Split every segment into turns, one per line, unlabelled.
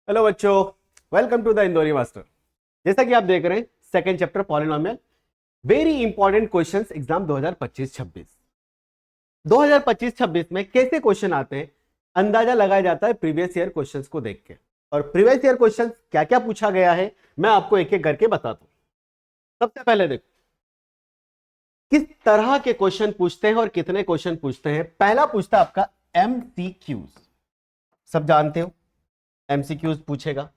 Hello बच्चों, welcome to the Indori master. जैसा कि आप देख रहे हैं second chapter polynomial, very important questions exam 2025-26। 2025-26 में कैसे क्वेश्चन आते हैं अंदाजा लगाया जाता है प्रीवियस ईयर क्वेश्चंस को देख के। और प्रीवियस ईयर क्वेश्चंस क्या क्या पूछा गया है मैं आपको एक एक करके बताता हूं। सबसे पहले देखो किस तरह के क्वेश्चन पूछते हैं और कितने क्वेश्चन पूछते हैं। पहला पूछता है आपका एमसीक्यूज, सब जानते हो एमसीक्यूज पूछेगा।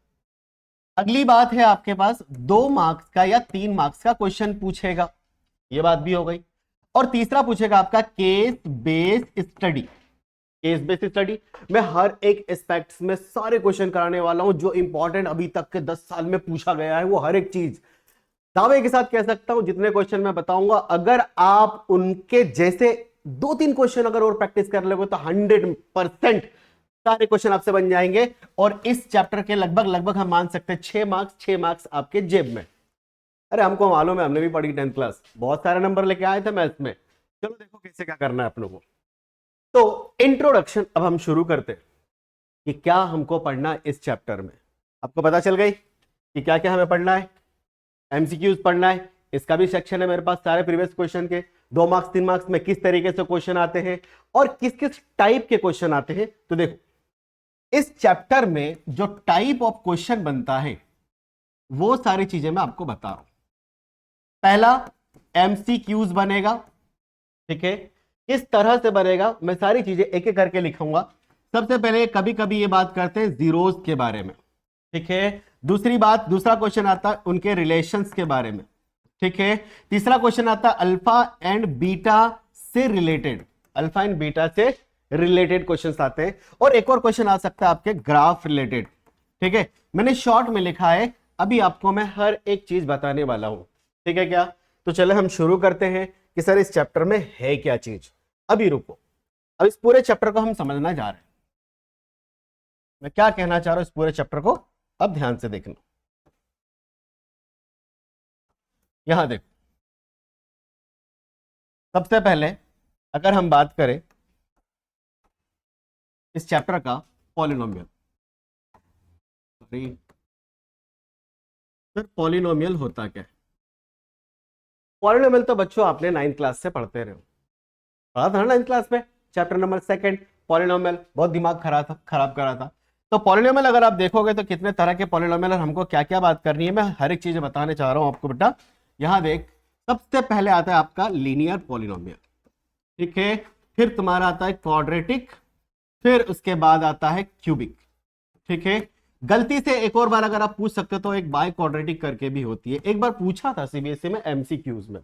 अगली बात है आपके पास 2 मार्क्स का या 3 मार्क्स का क्वेश्चन पूछेगा, ये बात भी हो गई। और तीसरा पूछेगा आपका case based study. Case based study में हर एक एस्पेक्ट्स में सारे क्वेश्चन कराने वाला हूं जो इंपॉर्टेंट अभी तक के 10 साल में पूछा गया है, वो हर एक चीज दावे के साथ कह सकता हूं। जितने क्वेश्चन मैं बताऊंगा अगर आप उनके जैसे 2-3 क्वेश्चन अगर और प्रैक्टिस कर लोगे तो 100% सारे क्वेश्चन आपसे बन जाएंगे। और इस चैप्टर के लगभग हम मान सकते हैं 6 मार्क्स आपके जेब में। अरे हमको मालूम है, हमने भी पढ़ी 10th क्लास, बहुत सारे नंबर लेके आए थे मैथ्स में। चलो देखो कैसे क्या करना है अपनों को। तो इंट्रोडक्शन अब हम शुरू करते हैं कि क्या हमको पढ़ना है इस चैप्टर में। आपको पता चल गई कि क्या क्या हमें पढ़ना है। एमसीक्यूज पढ़ना है, इसका भी सेक्शन है मेरे पास सारे प्रीवियस क्वेश्चन के। 2 मार्क्स 3 मार्क्स में किस तरीके से क्वेश्चन आते हैं और किस किस टाइप के क्वेश्चन आते हैं। तो देखो इस चैप्टर में जो टाइप ऑफ क्वेश्चन बनता है वो सारी चीजें मैं आपको बता रहा हूं। पहला एमसीक्यूज बनेगा, ठीक है। किस तरह से बनेगा मैं सारी चीजें एक एक करके लिखूंगा। सबसे पहले कभी कभी ये बात करते हैं जीरोस के बारे में, ठीक है। दूसरा क्वेश्चन आता है उनके रिलेशंस के बारे में, ठीक है। तीसरा क्वेश्चन आता है अल्फा एंड बीटा से रिलेटेड, अल्फा एंड बीटा से रिलेटेड क्वेश्चंस आते हैं। और एक और क्वेश्चन आ सकता है आपके ग्राफ रिलेटेड, ठीक है। मैंने शॉर्ट में लिखा है, अभी आपको मैं हर एक चीज बताने वाला हूं, ठीक है क्या। तो चले हम शुरू करते हैं कि सर इस चैप्टर में है क्या चीज। अभी रुको, अब इस पूरे चैप्टर को हम समझना जा रहे हैं। मैं क्या कहना चाह रहा हूं इस पूरे चैप्टर को अब ध्यान से देखना। यहां देखो, सबसे पहले अगर हम बात करें इस चैप्टर का पॉलिनोमियल, सर पॉलिनोमियल होता क्या है। पॉलिनोमियल तो बच्चों आपने 9th क्लास से पढ़ते रहे हो, पढ़ा था ना 9th क्लास में, चैप्टर नंबर 2 पॉलिनोमियल। बहुत दिमाग खराब करा था। तो पॉलिनोमियल अगर आप देखोगे तो कितने तरह के पॉलिनोमियल और हमको क्या क्या बात करनी है मैं हर एक चीज बताने चाह रहा हूं आपको बेटा। यहां देख, सबसे पहले आता है आपका लीनियर पॉलिनोमियल, ठीक है। फिर तुम्हारा आता है क्वाड्रेटिक, फिर उसके बाद आता है क्यूबिक, ठीक है। गलती से एक और बार अगर आप पूछ सकते हो तो एक बाय क्वाड्रेटिक करके भी होती है, एक बार पूछा था सीबीएसई में एमसीक्यूज में।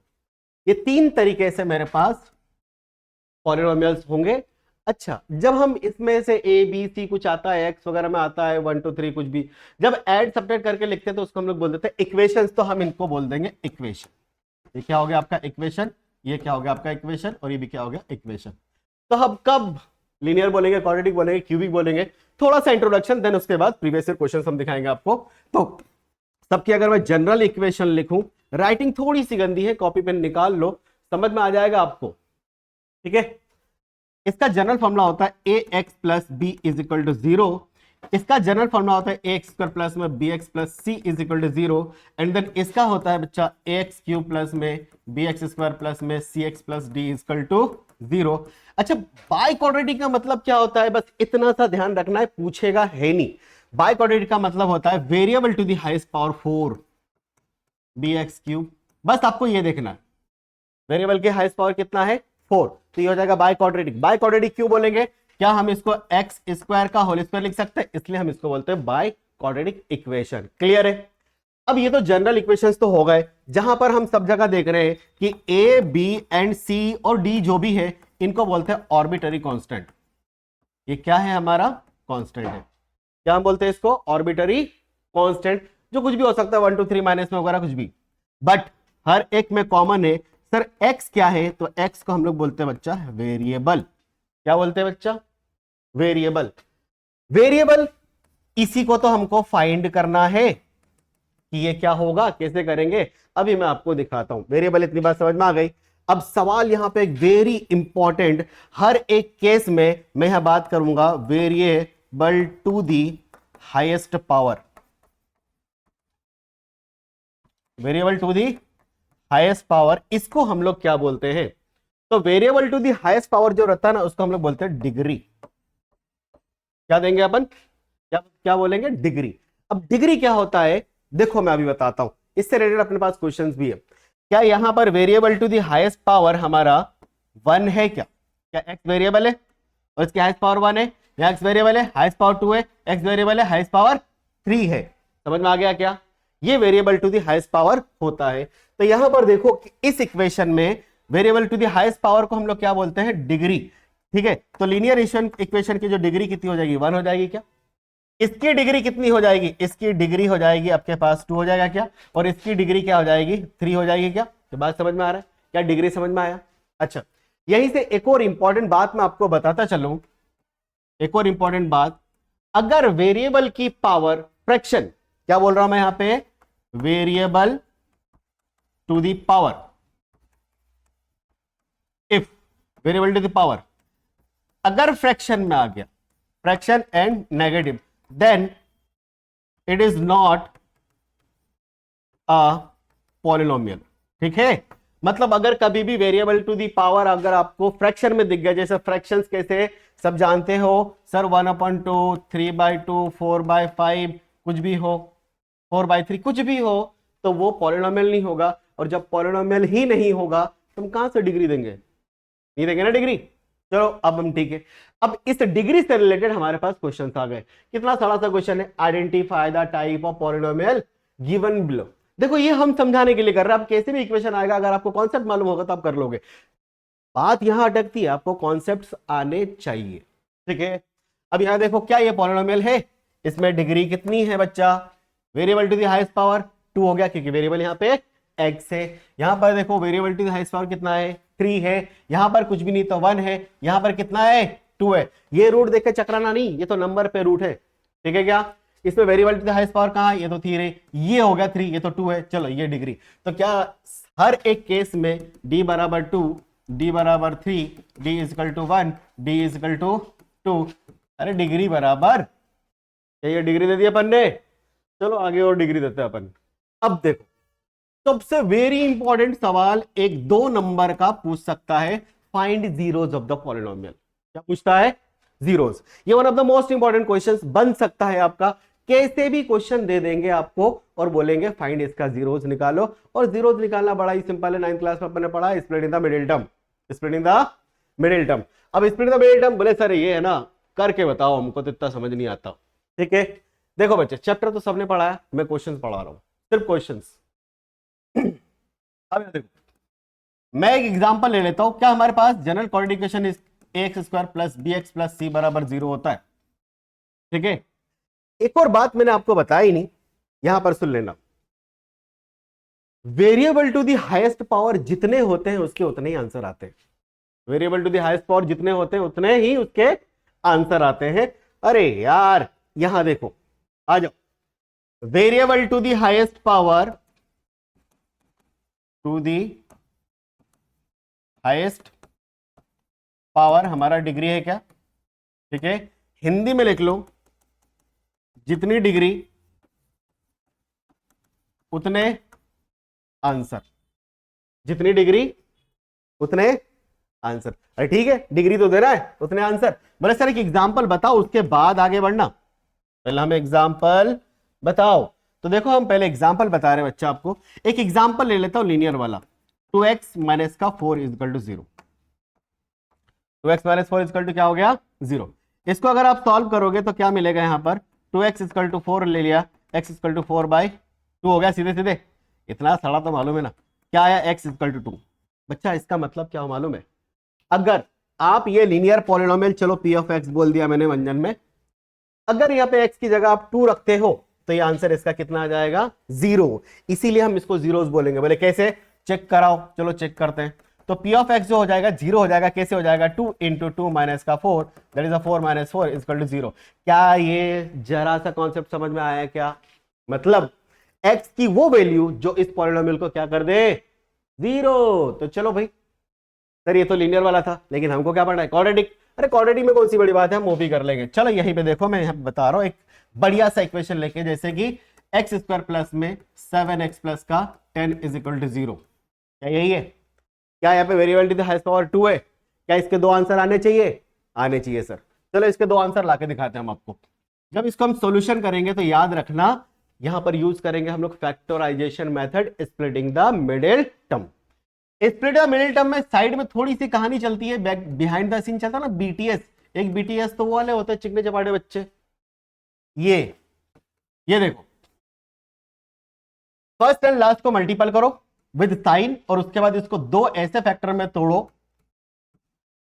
ये 3 तरीके से मेरे पास पॉलिनोमियल्स होंगे। अच्छा, जब हम इसमें से ए बी सी कुछ आता है, एक्स वगैरह में आता है 1 2 3 कुछ भी, जब ऐड सब्ट्रैक्ट करके लिखते हैं तो उसको हम लोग बोल देते हैं इक्वेशंस। तो हम इनको बोल देंगे इक्वेशन। ये क्या हो गया आपका इक्वेशन, ये क्या हो गया आपका इक्वेशन, और ये भी क्या हो गया इक्वेशन। तो हम कब लीनियर बोलेंगे, क्वाड्रेटिक बोलेंगे, क्यूबिक बोलेंगे, थोड़ा सा इंट्रोडक्शन, देन उसके बाद प्रीवियस ईयर क्वेश्चन हम दिखाएंगे आपको। तो सबकी अगर मैं जनरल इक्वेशन लिखूं, राइटिंग थोड़ी सी गंदी है, कॉपी पेन निकाल लो, समझ में आ जाएगा आपको, ठीक है। इसका जनरल फॉर्मूला होता है a x plus b is equal to 0। इसका जनरल फॉर्मूला होता है ए एक्स स्क्वायर प्लस में b x plus c is equal to 0। And then इसका होता है बच्चा ए एक्स क्यूब प्लस में बी एक्स स्क्वायर प्लस में c x plus d is equal to 0। अच्छा, बाय क्वाड्रेटिक का मतलब क्या होता है, बस इतना सा ध्यान रखना है, पूछेगा है नहीं। बाय क्वाड्रेटिक का मतलब होता है variable to the highest power 4 b x cube. बस आपको ये देखना है वेरिएबल के हाईएस्ट पावर कितना है 4, तो ये हो जाएगा बाय क्वाड्रेटिक। बाय क्वाड्रेटिक क्यों बोलेंगे, क्या हम इसको एक्स स्क्वायर का होल स्क्वायर लिख सकते हैं, इसलिए हम इसको बोलते हैं बाय क्वाड्रेटिक इक्वेशन। क्लियर है। अब ये तो जनरल इक्वेशंस तो हो गए, जहां पर हम सब जगह देख रहे हैं कि ए बी एंड सी और डी जो भी है इनको बोलते हैं ऑर्बिटरी कांस्टेंट। ये क्या है हमारा कांस्टेंट है, क्या हम बोलते हैं इसको ऑर्बिटरी कांस्टेंट, जो कुछ भी हो सकता है 1 2 3 माइनस में वगैरह कुछ भी, बट हर एक में कॉमन है। सर x क्या है, तो x को हम लोग बोलते हैं बच्चा वेरिएबल। क्या बोलते हैं बच्चा, वेरिएबल। वेरिएबल इसी को तो हमको फाइंड करना है कि ये क्या होगा, कैसे करेंगे, अभी मैं आपको दिखाता हूं। वेरिएबल इतनी बात समझ में आ गई। अब सवाल यहां पे वेरी इंपॉर्टेंट, हर एक केस में मैं यहां बात करूंगा variable to the highest power, variable to the highest power, इसको हम लोग क्या बोलते हैं? तो variable to the highest power जो रहता है ना, उसको हम लोग बोलते हैं डिग्री। क्या देंगे अपन? क्या क्या बोलेंगे? डिग्री। अब डिग्री क्या होता है, देखो मैं अभी बताता हूं, इससे रिलेटेड अपने पास क्वेश्चंस भी है। क्या यहां पर variable to the highest power हमारा 1 है? क्या एक्स वेरिएबल है और इसकी हाईएस्ट पावर 1 है? यहाँ एक्स वेरिएबल है, हाईएस्ट पावर 2 है, एक्स वेरिएबल है, हाईएस्ट पावर 3 है। समझ में आ गया क्या? ये variable to the highest power होता है। तो यहां पर देखो कि इस इक्वेशन में variable to the highest power को हम लोग क्या बोलते हैं? डिग्री। ठीक है, तो लीनियर इक्वेशन की जो डिग्री कितनी हो जाएगी? 1 हो जाएगी क्या? इसकी डिग्री कितनी हो जाएगी? इसकी डिग्री हो जाएगी आपके पास 2 हो जाएगा क्या? और इसकी डिग्री क्या हो जाएगी? 3 हो जाएगी क्या? तो बात समझ में आ रहा है क्या? डिग्री समझ में आया? अच्छा, यहीं से एक और इंपॉर्टेंट बात मैं आपको बताता चलूं, एक और इंपॉर्टेंट बात, अगर वेरिएबल की पावर फ्रैक्शन, क्या बोल रहा हूं मैं यहां पे? Variable to the power, if variable to the power अगर फ्रैक्शन में आ गया, fraction and negative, then it is not a polynomial. ठीक है, मतलब अगर कभी भी वेरिएबल टू दी पावर अगर आपको फ्रैक्शन में दिख गया, जैसे फ्रैक्शंस कैसे सब जानते हो सर, 1/2, 3/2, 4/5, कुछ भी हो, 4/3 कुछ भी हो, तो वो पॉलिनोमियल नहीं होगा। और जब पॉलिनोमियल ही नहीं होगा तो हम कहां से डिग्री देंगे? नहीं देंगे ना डिग्री। चलो अब हम ठीक है, अब इस डिग्री से रिलेटेड हमारे पास क्वेश्चन आ गए। कितना सारा सा क्वेश्चन है, identify the type of polynomial given below. देखो ये हम समझाने के लिए कर रहे हैं, आप कैसे भी इक्वेशन आएगा, अगर आपको कॉन्सेप्ट मालूम होगा तो आप कर लोगे। बात यहां अटकती है, आपको कॉन्सेप्ट्स आने चाहिए। ठीक है, अब यहां देखो क्या ये पॉलिनोमियल है, इसमें डिग्री कितनी है बच्चा? Variable to the highest power 2 हो गया, क्योंकि वेरिएबल यहां पे एक्स है। यहां पर देखो variable to the highest power कितना है? 3 है। यहां पर कुछ भी नहीं तो 1 है। यहां पर कितना है? 2 है। ये रूट देख के चकराना नहीं, ये तो नंबर पे रूट है। ठीक है क्या? इसमें variable to the highest power कहां है? ये तो 3 है, ये हो गया 3, ये तो 2 है। चलो ये डिग्री, तो क्या हर एक केस में d बराबर 2, d बराबर 3, d is equal to 1, d is equal to 2, अरे डिग्री बराबर, क्या ये डिग्री दे दी अपन ने? चलो आगे और डिग्री देते हैं अपन। अब देखो सबसे वेरी इंपॉर्टेंट सवाल एक 2 नंबर का पूछ सकता है, find zeros of the polynomial. क्या पूछता है? जीरोस। ये one of the most important questions बन सकता है आपका। कैसे भी क्वेश्चन दे देंगे आपको और बोलेंगे फाइंड इसका जीरोस निकालो, और जीरोस निकालना बड़ा ही सिंपल है, 9th क्लास में अपने पढ़ा, split in the middle term, split in the middle term. अब split in the middle term बोले सर ये है ना, करके बताओ, हमको तो इतना समझ नहीं आता। ठीक है, देखो बच्चे चैप्टर तो सबने पढ़ा है, मैं क्वेश्चंस पढ़ा रहा हूं, सिर्फ क्वेश्चंस। अब देखो मैं एक एग्जांपल ले लेता हूं, क्या हमारे पास general coordination is ax² plus bx plus c बराबर 0 होता है? ठीक है, एक और बात मैंने आपको बताई नहीं, यहां पर सुन लेना, variable to the highest power जितने होते हैं उसके उतने ही आंसर आते हैं। Variable to the highest power जितने होते हैं उतने ही उसके आंसर आते हैं। अरे यार यहां देखो, आ जाओ, variable to the highest power, to the highest power हमारा डिग्री है क्या? ठीक है, हिंदी में लिख लो, जितनी डिग्री उतने आंसर, जितनी डिग्री उतने आंसर। अरे ठीक है, डिग्री तो दे रहा है, उतने आंसर। बोले सर एक एग्जांपल बताओ, उसके बाद आगे बढ़ना। पहले हमें एग्जांपल बताओ। तो देखो हम पहले एग्जांपल बता रहे हैं बच्चा आपको, एक एग्जांपल ले लेता हूं लीनियर वाला, 2x माइनस का 4 is equal to 0। 2x minus 4 is equal to क्या हो गया? 0। इसको अगर आप सॉल्व करोगे तो क्या मिलेगा? यहां पर 2x इजकल टू 4 ले लिया, x इजकल टू 4/2 हो गया सीधे सीधे। इतना सड़ा तो मालूम है ना, क्या आया? x is equal to 2। बच्चा इसका मतलब क्या मालूम है? अगर आप ये लीनियर पॉलिनोमियल, चलो p ऑफ x बोल दिया मैंने व्यंजन में, अगर यहाँ पे x की जगह आप 2 रखते हो तो ये आंसर इसका कितना आ जाएगा? 0। इसीलिए हम इसको जीरोस बोलेंगे। बोले कैसे? चेक कराओ, चलो चेक करते हैं। तो p ऑफ x जो हो जाएगा 0 हो जाएगा। कैसे हो जाएगा? 2 इंटू 2 माइनस का 4, that is a 4 minus 4 is equal to 0। क्या ये जरा सा कॉन्सेप्ट समझ में आया क्या? मतलब x की वो वैल्यू जो इस पॉलिनोमियल को क्या कर दे? 0। तो चलो भाई, सर ये तो लीनियर वाला था, लेकिन हमको क्या पढ़ना है? क्वाड्रेटिक। अरे क्वाड्रेटिक में कौन सी बड़ी बात है, हम वो भी कर लेंगे। चलो यहीं पे देखो, मैं यहाँ पे बता रहा हूँ एक बढ़िया सा इक्वेशन लेके, जैसे कि एक्स स्क्वायर प्लस में 7x प्लस का 10 इज इक्वल टू 0। क्या यही है? क्या यहाँ पे variable to the highest power 2 है? क्या इसके दो आंसर आने चाहिए? आने चाहिए सर। चलो इसके दो आंसर लाके दिखाते हैं हम आपको। जब इसको हम सॉल्यूशन करेंगे तो याद रखना, यहां पर यूज करेंगे हम लोग factorization method, splitting the middle term. Split the middle term में साइड में थोड़ी सी कहानी चलती है, बैक बिहाइंड द सीन चलता है ना, बीटीएस। एक बीटीएस तो वो वाले होते हैं चिकने चपाटे बच्चे। ये देखो, फर्स्ट एंड लास्ट को मल्टीपल करो विद साइन, और उसके बाद इसको दो ऐसे फैक्टर में तोड़ो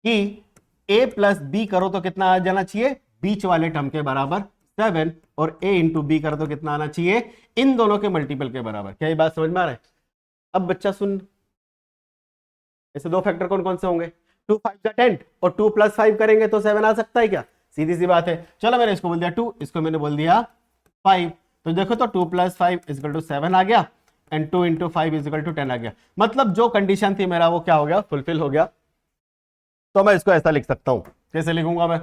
कि a प्लस बी करो तो कितना आ जाना चाहिए, बीच वाले टर्म के बराबर 7, और a इंटू बी करो तो कितना आना चाहिए, इन दोनों के मल्टीपल के बराबर। क्या ये बात समझ में आ रहा है? अब बच्चा सुन, ऐसे दो फैक्टर कौन कौन से होंगे, 2 5 10, और 2 प्लस 5 करेंगे तो 7 आ सकता है क्या? सीधी सी बात है। चलो मैंने इसको बोल दिया 2, इसको मैंने बोल दिया 5, तो देखो तो 2 प्लस 5 इज इक्वल टू 7 आ गया, and 2 into 5 is equal to 10 आ गया। मतलब जो कंडीशन थी मेरा वो क्या हो गया, फुलफिल हो गया। तो मैं इसको ऐसा लिख सकता हूं, कैसे लिखूंगा मैं,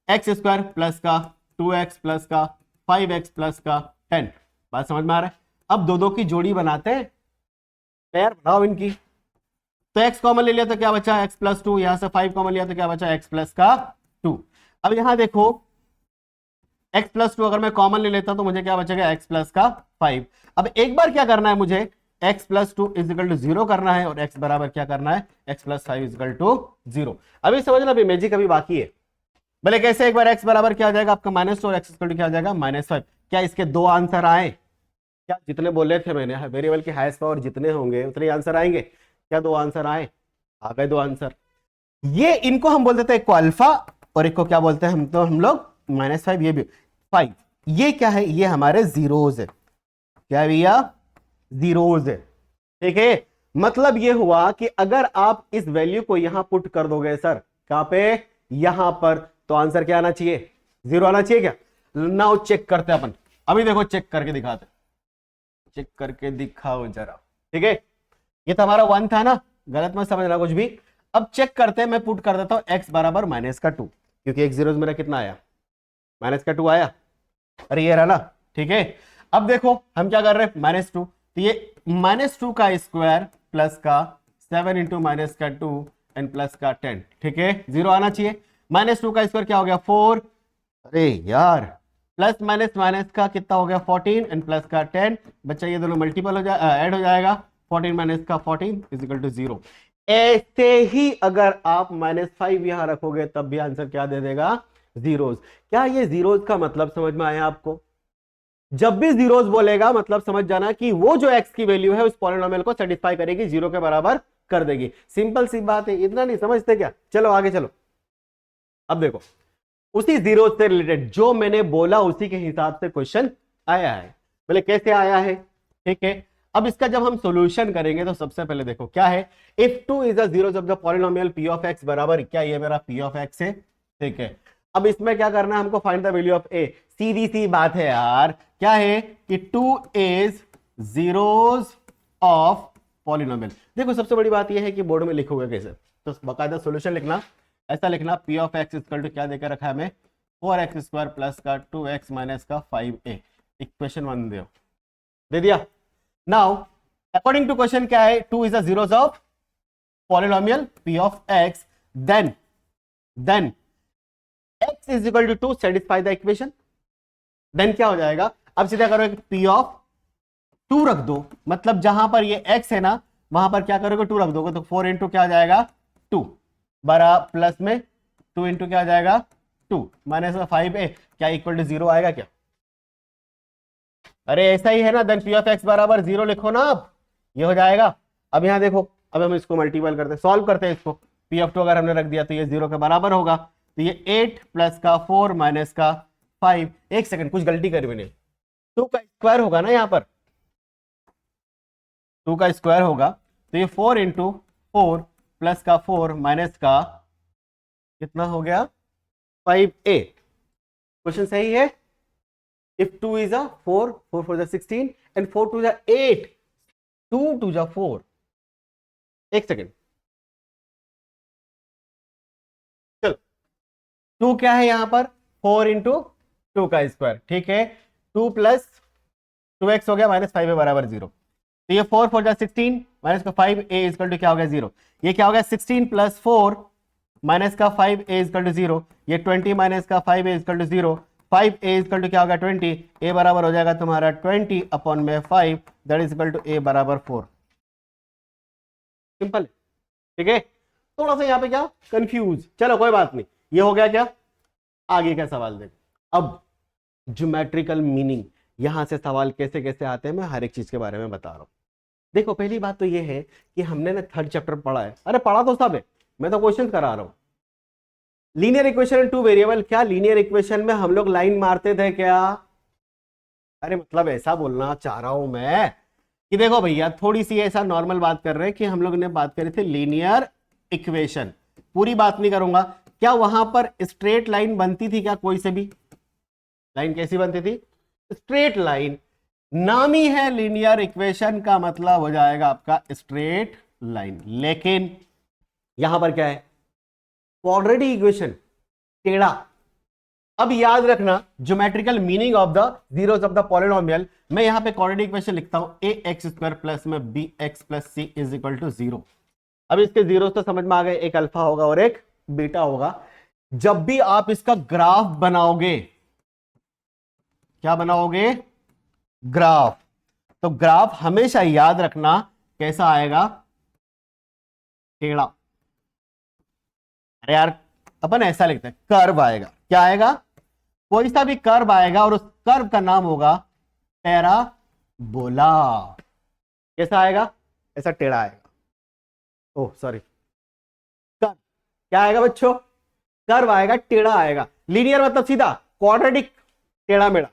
एक्स स्क्वायर प्लस का 2x प्लस का 5x प्लस का 10। बात समझ में आ रहा है? अब दो दो की जोड़ी बनाते हैं, पेयर बनाओ इनकी। तो x कॉमन ले लिया तो क्या बचा, x प्लस 2, यहां से 5 कॉमन लिया तो क्या बचा, x प्लस का 2। अब यहां देखो x प्लस 2 अगर मैं कॉमन ले लेता तो मुझे क्या बचेगा, x प्लस का 5। अब एक बार क्या करना है मुझे, x plus 2 is equal to 0 करना है, और x बराबर क्या करना है, x plus 5 is equal to 0। अभी समझना, अभी मैजिक अभी बाकी है। भले कैसे, एक बार x बराबर क्या आ जाएगा आपका -2, और x इक्वल टू क्या आ जाएगा -5। क्या इसके दो आंसर आए? क्या जितने बोले थे मैंने, वेरिएबल के हाईएस्ट पावर जितने होंगे उतने ही आंसर आएंगे। क्या दो आंसर आए? आ गए दो आंसर। ये इनको हम बोल देते हैं एक को अल्फा, और एक को क्या बोलते हैं हम लोग -5, ये भी 5। ये क्या है, ये हमारे जीरोज है। क्या है भैया, जीरोज है। ठीक है, मतलब ये हुआ कि अगर आप इस वैल्यू को यहां पुट कर दोगे सर, कहां पे, यहां पर, तो आंसर क्या आना चाहिए, 0 आना चाहिए क्या? नाउ चेक करते हैं अपन। अभी देखो चेक करके दिखाते, चेक करके दिखाओ जरा। ठीक है, ये तो हमारा 1 था ना, गलत मत समझना कुछ भी। अब चेक करते हैं, मैं पुट कर देता हूं x बराबर -2, क्योंकि एक जीरो मेरा कितना आया, -2 आया। अरे ये रहा ना, ठीक है। अब देखो हम क्या कर रहे हैं, -2, तो ये -2 का स्क्वायर प्लस का 7 इंटू -2 एंड प्लस का 10। ठीक है, 0 आना चाहिए। -2 का स्क्वायर क्या हो गया, 4। अरे यार, प्लस माइनस माइनस का कितना हो गया, 14, एंड प्लस का 10। बच्चा ये दोनों मल्टीपल हो जाए, ऐड हो जाएगा, 14 माइनस का 14 इज इक्वल टू 0। ऐसे ही अगर आप -5 यहां रखोगे तब भी आंसर क्या दे देगा, जीरोज। क्या ये जीरोज का मतलब समझ में आया आपको? जब भी जीरोज बोलेगा मतलब समझ जाना कि वो जो x की वैल्यू है उस पॉलिनोमियल को सेटिस्फाई करेगी, 0 के बराबर कर देगी। सिंपल सी बात है, इतना नहीं समझते क्या? चलो आगे चलो। अब देखो, उसी जीरो से रिलेटेड जो मैंने बोला उसी के हिसाब से क्वेश्चन आया है। बोले कैसे आया है? ठीक है, अब इसका जब हम सॉल्यूशन करेंगे तो सबसे पहले देखो क्या है, if 2 is the zeros of the polynomial p of x बराबर, क्या ये मेरा p ऑफ x है? ठीक है, अब इसमें क्या करना है हमको, find the value of a। सीधी सी बात है यार, क्या है कि 2 इज जीरोस ऑफ पॉलिनोमियल। देखो सबसे बड़ी बात यह है कि बोर्ड में लिखोगे कैसे, तो बकायदा सॉल्यूशन लिखना, ऐसा लिखना, p of x equal to क्या देकर रखा है हमें, 4x स्क्वायर प्लस का 2x माइनस का 5a। इक्वेशन 1 दे दिया। नाउ अकॉर्डिंग टू क्वेश्चन क्या है, 2 is the zeros of polynomial p of x, then x is equal to 2, satisfy the equation. देन क्या हो जाएगा, अब सीधा करो p ऑफ 2 रख दो, मतलब जहां पर ये x है ना वहां पर क्या करोगे, 2 रख दोगे, तो 4 इंटू क्या आ जाएगा, 2 बरा प्लस में 2 इंटू क्या आ जाएगा, 2 माइनस 5a, क्या इक्वल टू 0 आएगा क्या? अरे ऐसा ही है ना, देन p ऑफ x बराबर 0 लिखो ना, अब ये हो जाएगा। अब यहां देखो, अब हम इसको मल्टीपल करते हैं, सॉल्व करते हैं इसको। p ऑफ 2 अगर हमने रख दिया तो ये 0 के बराबर होगा, तो ये 8 प्लस का 4 माइनस का 5। एक सेकंड, कुछ गलती करी मैंने, 2 का स्क्वायर होगा ना, यहां पर 2 का स्क्वायर होगा, तो ये 4 इंटू 4 प्लस का 4 माइनस का कितना हो गया, 5a। क्वेश्चन सही है। If 2 is a 4, 4 4 16 and 4 2 8, 2 2 4। एक सेकेंड, चल 2 क्या है यहाँ पर 4 इंटू 2 का स्क्वायर, ठीक है। 2 प्लस 2x हो गया माइनस 5 है बराबर 0। तो ये 4 4 16 माइनस का 5 a इजकल टू क्या हो गया 0। ये क्या हो गया 16 प्लस 4 माइनस का 5 a इजकल टू 0। ये 20 माइनस का 5 a is equal to 0। 5 a is equal to क्या होगा 20। a बराबर हो जाएगा तुम्हारा 20 अपॉन में 5 that is equal to a बराबर 4। सिंपल है, ठीक है। थोड़ा सा यहाँ पे क्या कंफ्यूज, चलो कोई बात नहीं। ये हो गया क्या, आगे का सवाल देखो। अब ज्योमेट्रिकल मीनिंग, यहां से सवाल कैसे कैसे आते हैं मैं हर एक चीज के बारे में बता रहा हूं। देखो पहली बात तो ये है कि हमने ना थर्ड चैप्टर पढ़ा है, अरे पढ़ा तो सब है, मैं तो क्वेश्चन करा रहा हूं। लीनियर इक्वेशन टू वेरिएबल, क्या लीनियर इक्वेशन में हम लोग लाइन मारते थे क्या? अरे मतलब ऐसा बोलना चाह रहा हूं मैं कि देखो भैया थोड़ी सी ऐसा नॉर्मल बात कर रहे हैं कि हम लोग ने बात करी थी लीनियर इक्वेशन, पूरी बात नहीं करूंगा। क्या वहां पर स्ट्रेट लाइन बनती थी क्या? कोई से भी लाइन कैसी बनती थी? Straight line. नाम ही है लीनियर इक्वेशन का मतलब हो जाएगा आपका स्ट्रेट लाइन। लेकिन यहां पर क्या है, क्वाड्रेटिक इक्वेशन, टेढ़ा। अब याद रखना geometrical meaning of the zeros of the polynomial, मैं यहां पे क्वाड्रेटिक इक्वेशन लिखता हूं ए एक्स स्क्वायर प्लस में b x plus c is equal to 0। अब इसके जीरोस तो समझ में आ गए, एक अल्फा होगा और एक बीटा होगा। जब भी आप इसका ग्राफ बनाओगे, क्या बनाओगे? ग्राफ। तो ग्राफ हमेशा याद रखना कैसा आएगा? टेढ़ा। अरे यार अपन ऐसा लिखते हैं, कर्व आएगा। क्या आएगा? कोई सा भी कर्व आएगा और उस कर्व का नाम होगा पैराबोला। कैसा आएगा? ऐसा टेढ़ा आएगा। ओह सॉरी, कर्व क्या आएगा बच्चों? कर्व आएगा, टेढ़ा आएगा। लीनियर मतलब सीधा, क्वाड्रेटिक टेढ़ा मेढ़ा,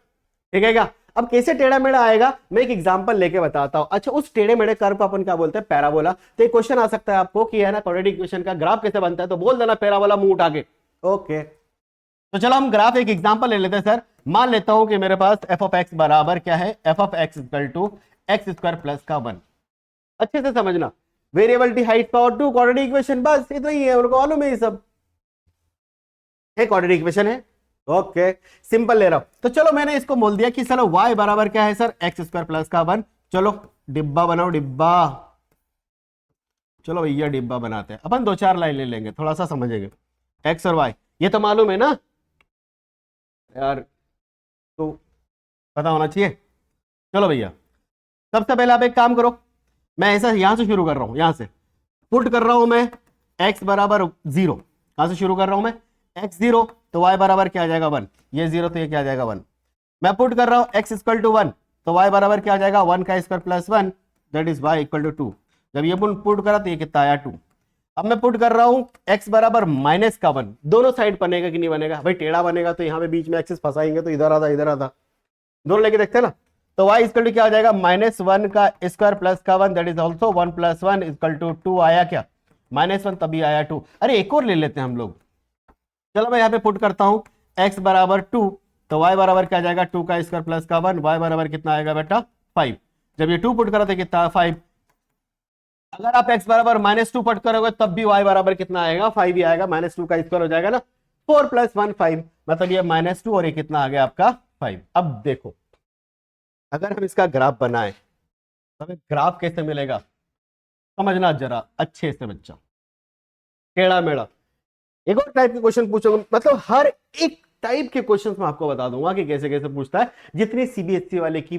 ठीक है क्या? अब कैसे टेढ़ा मेढ़ा आएगा मैं एक एग्जांपल लेके बताता हूं। अच्छा, उस टेढ़े मेढ़े कर्व को अपन क्या बोलते हैं? पैराबोला। तो एक क्वेश्चन आ सकता है आपको कि है ना क्वाड्रेटिक इक्वेशन का ग्राफ कैसे बनता है, तो बोल देना पैराबोला मुंह उठा के। ओके, तो चलो हम ग्राफ एक एग्जांपल ले लेते हैं सर। मान लेता हूं कि मेरे पास एफ ऑफ एक्स बराबर क्या है, f of x equal to x square plus का 1। अच्छे से समझना, variable height power 2 quadratic equation, बस इतना ही है, उनको मालूम है ये सब है, क्वाड्रेटिक इक्वेशन है। ओके, सिंपल ले रहा हूं। तो चलो मैंने इसको बोल दिया कि चलो y बराबर क्या है सर, एक्स स्क्वायर प्लस का 1। चलो डिब्बा बनाओ, डिब्बा। चलो भैया डिब्बा बनाते हैं अपन, 2-4 लाइन ले लेंगे, थोड़ा सा समझेंगे। एक्स और वाई ये तो मालूम है ना यार, तो पता होना चाहिए। चलो भैया सबसे पहले आप एक काम करो, मैं ऐसा यहां से शुरू कर रहा हूं, यहां से पुट कर रहा हूं मैं x बराबर 0। कहां से शुरू कर रहा हूं मैं? x 0, तो y बराबर क्या आ जाएगा 1। ये 0 तो ये क्या आ जाएगा 1। मैं पुट कर रहा हूं x इक्वल टू 1, तो y बराबर क्या आ जाएगा 1 का square plus 1 that is y equal to 2। जब ये पुट करा तो ये कितना आया 2। अब मैं पुट कर रहा हूं x बराबर माइनस का 1, दोनों साइड बनेगा कि नहीं बनेगा भाई? टेढ़ा बनेगा तो यहाँ पे बीच में एक्सिस फंसाएंगे तो इधर आता इधर आता, दोनों लेके देखते हैं ना। तो y इक्वल टू क्या आ जाएगा -1 का स्क्वायर प्लस का 1 that is also 1 plus 1 equal to 2 आया क्या? -1 तभी आया 2। अरे एक और ले लेते हैं हम लोग। चलो मैं यहाँ पे पुट करता हूं x बराबर 2, तो y बराबर क्या आ जाएगा 2 का स्क्वायर प्लस का 1, y बराबर कितना आएगा बेटा 5। जब ये 2 पुट करा तो कितना 5। अगर आप x बराबर -2 पुट करोगे तब भी y बराबर कितना आएगा 5 ही आएगा, -2 का स्क्वायर हो जाएगा ना, 4 प्लस 1 5, मतलब ये -2 और ये कितना आ गया आपका 5। अब देखो अगर हम इसका ग्राफ बनाए तो हमें ग्राफ कैसे मिलेगा, समझना जरा अच्छे से बच्चा। टेढ़ा मेढ़ा एक और टाइप के क्वेश्चन पूछोगे, मतलब हर एक टाइप के क्वेश्चन मैं आपको बता दूंगा कि कैसे कैसे पूछता है, जितनी सीबीएसई वाले की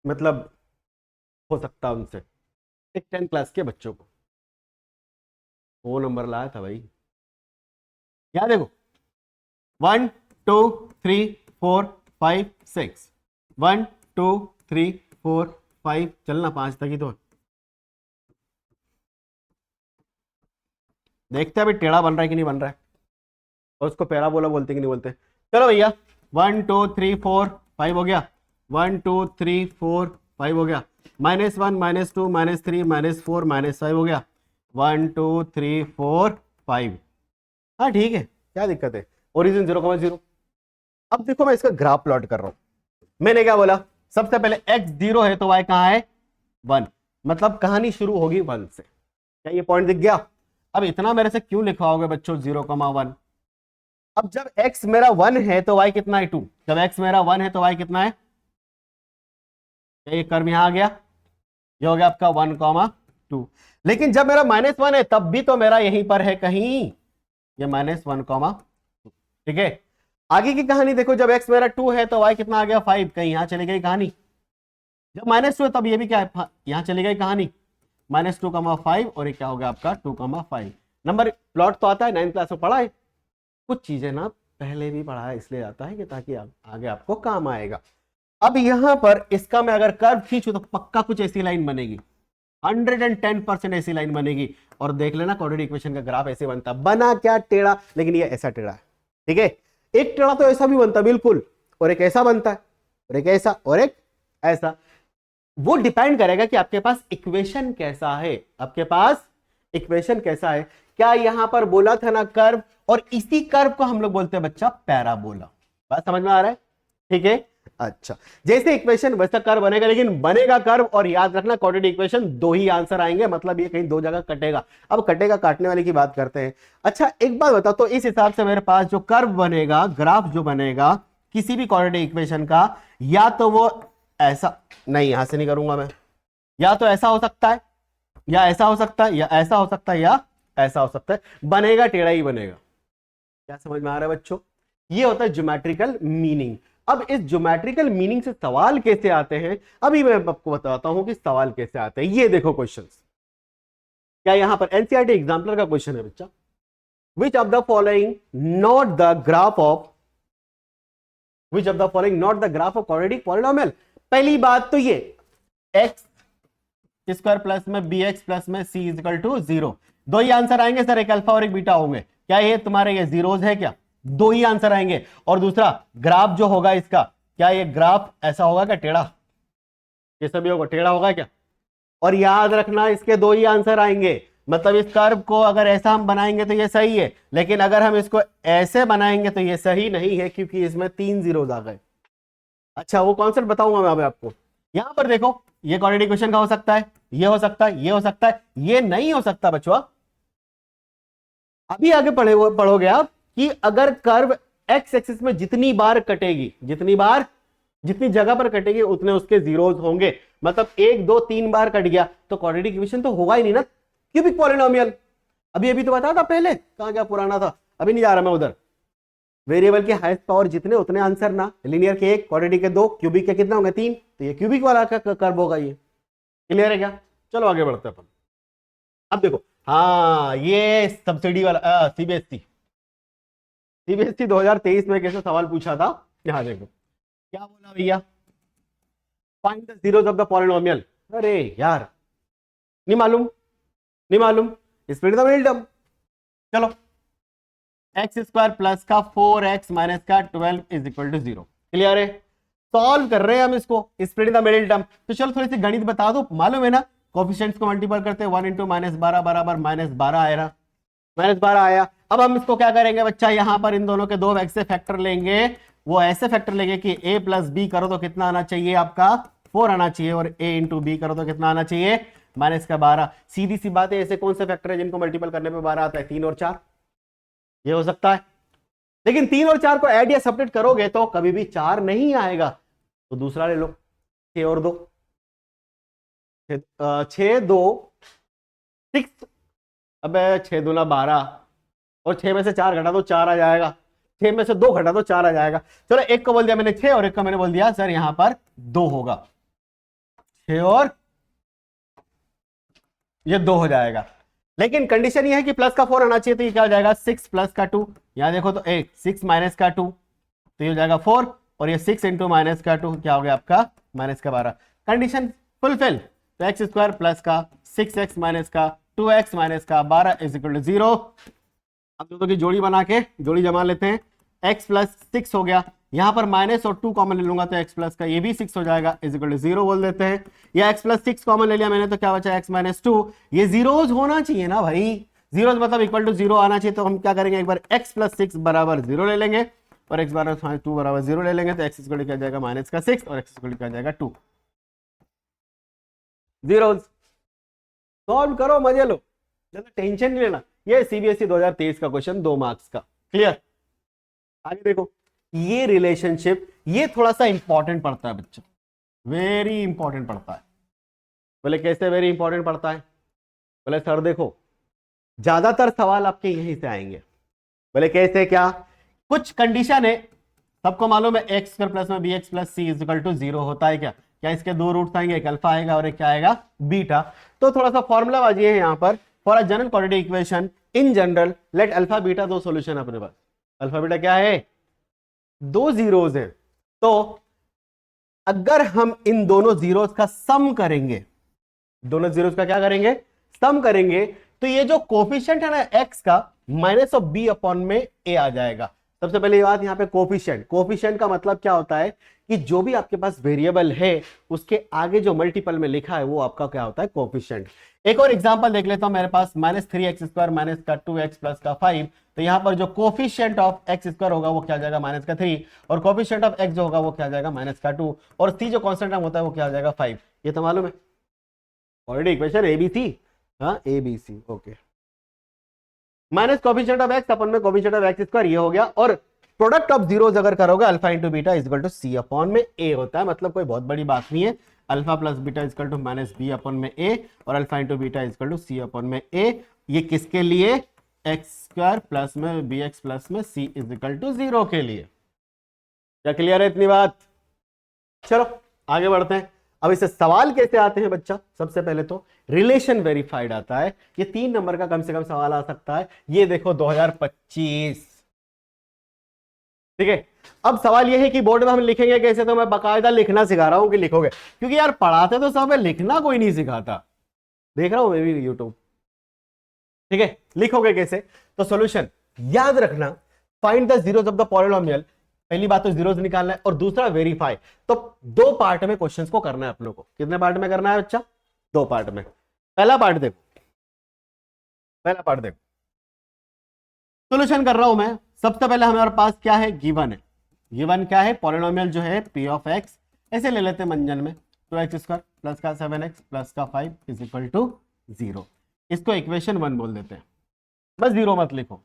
मतलब हो सकता है उनसे। एक 10 क्लास के बच्चों को वो नंबर लाया था भाई। क्या देखो 1 2 3 4 5 6, 1 2 3 4 5, चलना 5 तक ही तो देखते हैं अभी टेढ़ा बन रहा है कि नहीं बन रहा है, और उसको पैराबोला बोलते कि नहीं बोलते। चलो भैया 1 2 3 4 5 हो गया, 1 2 3 4 5 हो गया, -1 -2 -3 -4 -5 हो गया, 1 2 3 4 5। हाँ ठीक है, क्या दिक्कत है, ओरिजिन 0,0। अब देखो मैं इसका ग्राफ प्लॉट कर रहा हूं। मैंने क्या बोला, सबसे पहले x 0 है तो y कहां है 1, मतलब कहानी शुरू होगी 1 से। क्या ये पॉइंट दिख गया? अब इतना मेरे से क्यों लिखवाओगे बच्चों 0,1? अब जब x मेरा 1 है तो y कितना है 2। जब x मेरा 1 है तो y कितना है, ये कर्व यहां आ गया, ये हो गया आपका 1,2। लेकिन जब मेरा -1 है तब भी तो मेरा यहीं पर है कहीं, ये -1,2। ठीक है, आगे की कहानी देखो, जब x मेरा 2 है तो y कितना आ गया 5, कहीं यहां चली गई कहानी। जब -2 है तब ये भी क्या है, यहां चली गई कहानी, -2,5, और ये क्या हो गया आपका 2,5। नंबर प्लॉट तो आता है, 9th क्लास में पढ़ा है, कुछ चीजें ना पहले भी पढ़ा है इसलिए आता है कि ताकि आगे आपको काम आएगा। अब यहां पर इसका मैं अगर कर्व खींचू तो पक्का कुछ ऐसी लाइन बनेगी, 110% ऐसी लाइन बनेगी। और देख लेना क्वाड्रेटिक इक्वेशन का ग्राफ ऐसे बनता, बना क्या टेढ़ा, लेकिन ये ऐसा टेढ़ा है। ठीक है, एक टेढ़ा तो ऐसा भी बनता बिल्कुल, और एक ऐसा बनता है, और एक ऐसा, और एक ऐसा। वो डिपेंड करेगा कि आपके पास इक्वेशन कैसा है, आपके पास इक्वेशन कैसा है। क्या यहां पर बोला था ना कर्व, और इसी कर्व को हम लोग बोलते हैं बच्चा पैराबोला। बात समझ में आ रहा है? ठीक है, अच्छा, जैसे इक्वेशन वैसा कर्व बनेगा, लेकिन बनेगा कर्व, और याद रखना क्वाड्रेटिक इक्वेशन दो ही आंसर आएंगे, मतलब ये कहीं दो जगह कटेगा। अब कटेगा काटने वाले की बात करते हैं। अच्छा एक बात बताओ, तो इस हिसाब से मेरे पास जो कर्व बनेगा, ग्राफ जो बनेगा किसी भी क्वाड्रेटिक इक्वेशन का, या तो वो ऐसा, नहीं यहां से नहीं करूंगा मैं, या तो ऐसा हो सकता है, या ऐसा हो सकता है, या ऐसा हो सकता है, या ऐसा हो सकता है, बनेगा टेढ़ा ही बनेगा। क्या समझ में आ रहा है बच्चों? ये होता है ज्योमेट्रिकल मीनिंग। अब इस ज्योमेट्रिकल मीनिंग से सवाल कैसे आते हैं, अभी मैं आपको बताता हूं कि सवाल कैसे आते हैं। ये देखो क्वेश्चंस, क्या यहां पर एनसीईआरटी एग्जाम्पलर का क्वेश्चन है बच्चा, which of the following not the graph of, which of the following not the graph of quadratic polynomial. पहली बात तो ये एक्स स्क्वायर प्लस में बी एक्स प्लस में सी इज इक्वल टू 0, दो ही आंसर आएंगे सर, एक अल्फा और एक बीटा होंगे। क्या ये तुम्हारे ये जीरोज है क्या? दो ही आंसर आएंगे। और दूसरा ग्राफ जो होगा इसका, क्या ये ग्राफ ऐसा होगा क्या टेढ़ा? ये सभी होगा टेढ़ा होगा क्या? और याद रखना इसके दो ही आंसर आएंगे, मतलब इस कर्व को अगर ऐसा हम बनाएंगे तो ये सही है, लेकिन अगर हम इसको ऐसे बनाएंगे तो ये सही नहीं है, क्योंकि इसमें 3 जीरोज आ गए। अच्छा वो कॉन्सेप्ट बताऊंगा मैं अभी आपको। यहां पर देखो, ये क्वाड्रेटिक इक्वेशन का हो सकता है, ये हो सकता है, ये हो सकता है, ये नहीं हो सकता बच्चों। अभी आगे पढ़ोगे आप कि अगर कर्व एक्स एक्सिस में जितनी बार कटेगी, जितनी जगह पर कटेगी उतने उसके जीरोज होंगे। मतलब 1 2 3 बार कट गया तो क्वाड्रेटिक इक्वेशन तो होगा ही नहीं ना, क्यूबिक पॉलिनोमियल। अभी तो बताया था पहले, कहां क्या पुराना था, अभी नहीं जा रहा मैं उधर। वेरिएबल के हाईएस्ट पावर जितने उतने आंसर ना, लीनियर के 1, क्वाड्रेटिक के 2, क्यूबिक के कितने होंगे 3, तो ये क्यूबिक वाला का कर्व होगा। ये क्लियर है क्या? चलो आगे बढ़ते हैं अपन। अब देखो, हाँ ये सब्सिडी वाला सीबीएसई 2023 में कैसे सवाल पूछा था, यहां देखो क्या बोला भैया, find the zeros of the polynomial. अरे यार नहीं मालूम, नहीं मालूम, स्प्लिट द मिडिल टर्म। चलो एक्स स्क्वायर प्लस का 4x माइनस का 12 इज इक्वल टू 0। क्लियर है? सॉल्व कर रहे हैं हम इसको, स्प्लिट द मिडिल टर्म। तो चलो थोड़ी सी गणित बता दो, मालूम है ना, कोफिशिएंट्स को मल्टीपल करते हैं, 1 इंटू -12 बराबर -12 आएगा, -12 आया। अब हम इसको क्या करेंगे बच्चा, यहां पर इन दोनों के दो ऐसे फैक्टर लेंगे, वो ऐसे फैक्टर लेंगे कि a प्लस बी करो तो कितना आना चाहिए आपका 4 आना चाहिए, और a इंटू बी करो तो कितना आना चाहिए -12। सीधी सी बात है, ऐसे कौन से फैक्टर है जिनको मल्टीपल करने पे 12 आता है? 3 और 4, ये हो सकता है। लेकिन 3 और 4 को ऐड या सब्ट्रैक्ट करोगे तो कभी भी 4 नहीं आएगा, तो दूसरा ले लो, 6 और 2, 6 2 6, अब 6 दूना 12, और 6 में से 4 घटा तो 4 आ जाएगा, 6 में से 2 घटा तो 4 आ जाएगा। चलो एक को बोल दिया मैंने 6 और एक को मैंने बोल दिया सर यहां पर 2 होगा, 6 और ये 2 हो जाएगा। लेकिन कंडीशन ये है कि प्लस का 4 आना चाहिए, तो ये क्या हो जाएगा 6 प्लस का 2, यहां देखो तो 6 माइनस का 2, तो ये हो जाएगा 4, और ये 6 इंटू माइनस का 2 क्या हो गया आपका -12। कंडीशन फुलफिल, तो एक्स स्क्वायर प्लस का 6x माइनस का 2x माइनस का 12 इज इक्वल टू 0। अब दोनों की जोड़ी बना के जोड़ी जमा लेते हैं, x प्लस 6 हो गया, यहां पर माइनस और 2 कॉमन ले लूंगा तो x प्लस का ये भी 6 हो जाएगा, इज इक्वल टू 0 बोल देते हैं। या x प्लस 6 कॉमन ले लिया मैंने तो क्या बचा x माइनस 2, ये जीरोज होना चाहिए ना भाई, जीरोज मतलब इक्वल टू 0 आना चाहिए। तो हम क्या करेंगे, एक बार x प्लस 6 बराबर 0 ले लेंगे, और x बराबर 2 बराबर 0 ले लेंगे, तो x इक्वल टू क्या जाएगा -6, और x इक्वल टू क्या जाएगा 2। जीरोज सॉल्व करो, मजे लो, ज्यादा टेंशन नहीं लेना। ये सीबीएसई 2023 का क्वेश्चन 2 मार्क्स का। क्लियर? आगे देखो, ये रिलेशनशिप ये थोड़ा सा इंपॉर्टेंट पड़ता है बच्चों, वेरी इंपॉर्टेंट पड़ता है। बोले कैसे वेरी इंपॉर्टेंट पड़ता है? बोले सर देखो, ज्यादातर सवाल आपके यहीं से आएंगे। बोले कैसे, क्या? कुछ कंडीशन है, सबको मालूम है एक्स स्क्वायर प्लस में b x plus c is equal to 0 होता है क्या? क्या इसके दो रूट्स आएंगे, एक अल्फा आएगा और एक क्या आएगा, बीटा। तो थोड़ा सा फॉर्मूला बाजी है यहाँ पर, for a general quadratic equation in general let alpha beta, दो सॉल्यूशन अपने पास। अल्फा बीटा क्या है? दो जीरोज है। तो अगर हम इन दोनों जीरोज का सम करेंगे, दोनों जीरोज का क्या करेंगे, सम करेंगे, तो ये जो कोफिशिएंट है ना एक्स का, माइनस ऑफ बी अपॉन में ए आ जाएगा। सबसे पहले बात यहाँ पे कोफिशिएंट, कोफिशिएंट का मतलब क्या होता है कि जो भी आपके पास वेरिएबल है उसके आगे जो मल्टीपल में लिखा है वो आपका क्या होता है, कोफिशिएंट। एक और एग्जांपल देख लेता हूं, मेरे पास -3x² माइनस का 2x प्लस का 5, तो यहां पर जो कोफिशिएंट ऑफ एक्स स्क्वायर होगा वो क्या जाएगा, माइनस का 3, और कोफिशिएंट ऑफ एक्स जो होगा वो क्या जाएगा, माइनस का 2, और सी जो कांस्टेंट टर्म होता है वो क्या जाएगा, 5। ये तो मालूम है ऑलरेडी, इक्वेशन एबीसी, हाँ A B C, okay. Minus coefficient of x अपन में कोफिशिएंट ऑफ एक्स स्क्वायर, ये हो गया। और प्रोडक्ट ऑफ जीरोस अगर करोगे, alpha into beta is equal to c upon में ए होता है, मतलब कोई बहुत बड़ी बात नहीं है। Alpha plus beta is equal to minus b upon में ए, और alpha into beta is equal to c upon में ए। ये किसके लिए? एक्स स्क्वायर प्लस में बी एक्स प्लस में सी इज इक्वल टू 0 के लिए। क्या क्लियर है इतनी बात? चलो आगे बढ़ते हैं। अब इसे सवाल कैसे आते हैं बच्चा? सबसे पहले तो रिलेशन वेरीफाइड आता है, ये 3 नंबर का कम से कम सवाल आ सकता है। ये देखो 2025, ठीक है। अब सवाल ये है कि बोर्ड में हम लिखेंगे कैसे, तो मैं बाकायदा लिखना सिखा रहा हूं कि लिखोगे, क्योंकि यार पढ़ाते तो सब है, लिखना कोई नहीं सिखाता। देख रहा हूं मैं भी यूट्यूब, ठीक है। लिखोगे कैसे? तो सॉल्यूशन याद रखना, find the zeros of the polynomial. पहली बात तो जीरोस निकालना है, और दूसरा वेरीफाई। तो 2 पार्ट में क्वेश्चंस को करना है आप लोगों को। कितने पार्ट में करना है बच्चा? 2 पार्ट में। पहला पार्ट देखो, पहला पार्ट देखो, सॉल्यूशन कर रहा हूं मैं। सबसे पहले हमारे पास क्या है, गिवन है। गिवन क्या है? पॉलिनोमियल जो है पी ऑफ एक्स, ऐसे ले लेते हैं मंजन में, 2x² प्लस का 7x प्लस का 5 इज इक्वल टू 0। इसको इक्वेशन 1 बोल देते हैं, बस 0 मत लिखो,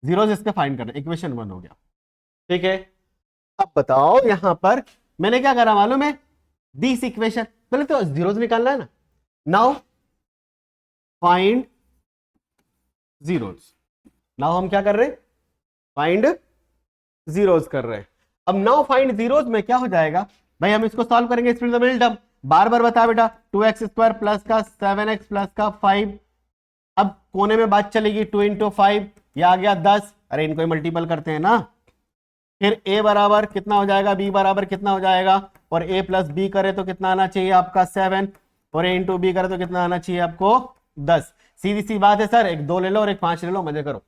जीरोस इसके फाइंड करना, इक्वेशन 1 हो गया, ठीक है। अब बताओ यहां पर मैंने क्या करा मालूम है, दिस इक्वेशन, पहले तो जीरोस निकालना है ना। नाउ फाइंड जीरोस, नाउ हम क्या कर रहे हैं, फाइंड जीरोस कर रहे हैं। अब नाउ फाइंड जीरोस में क्या हो जाएगा भाई, हम इसको सॉल्व करेंगे स्प्लिट द मिडिल टर्म। बार बार बता बेटा, 2x² प्लस का 7x प्लस का 5, अब कोने में बात चलेगी 2 इंटू 5, यह आ गया 10, अरे इनको मल्टीपल करते हैं ना। फिर a बराबर कितना हो जाएगा, b बराबर कितना हो जाएगा, और a प्लस बी करे तो कितना आना चाहिए आपका 7, और a इंटू बी करे तो कितना आना चाहिए आपको 10। सीधी सी बात है सर, एक 2 ले लो और एक 5 ले लो, मजे करो।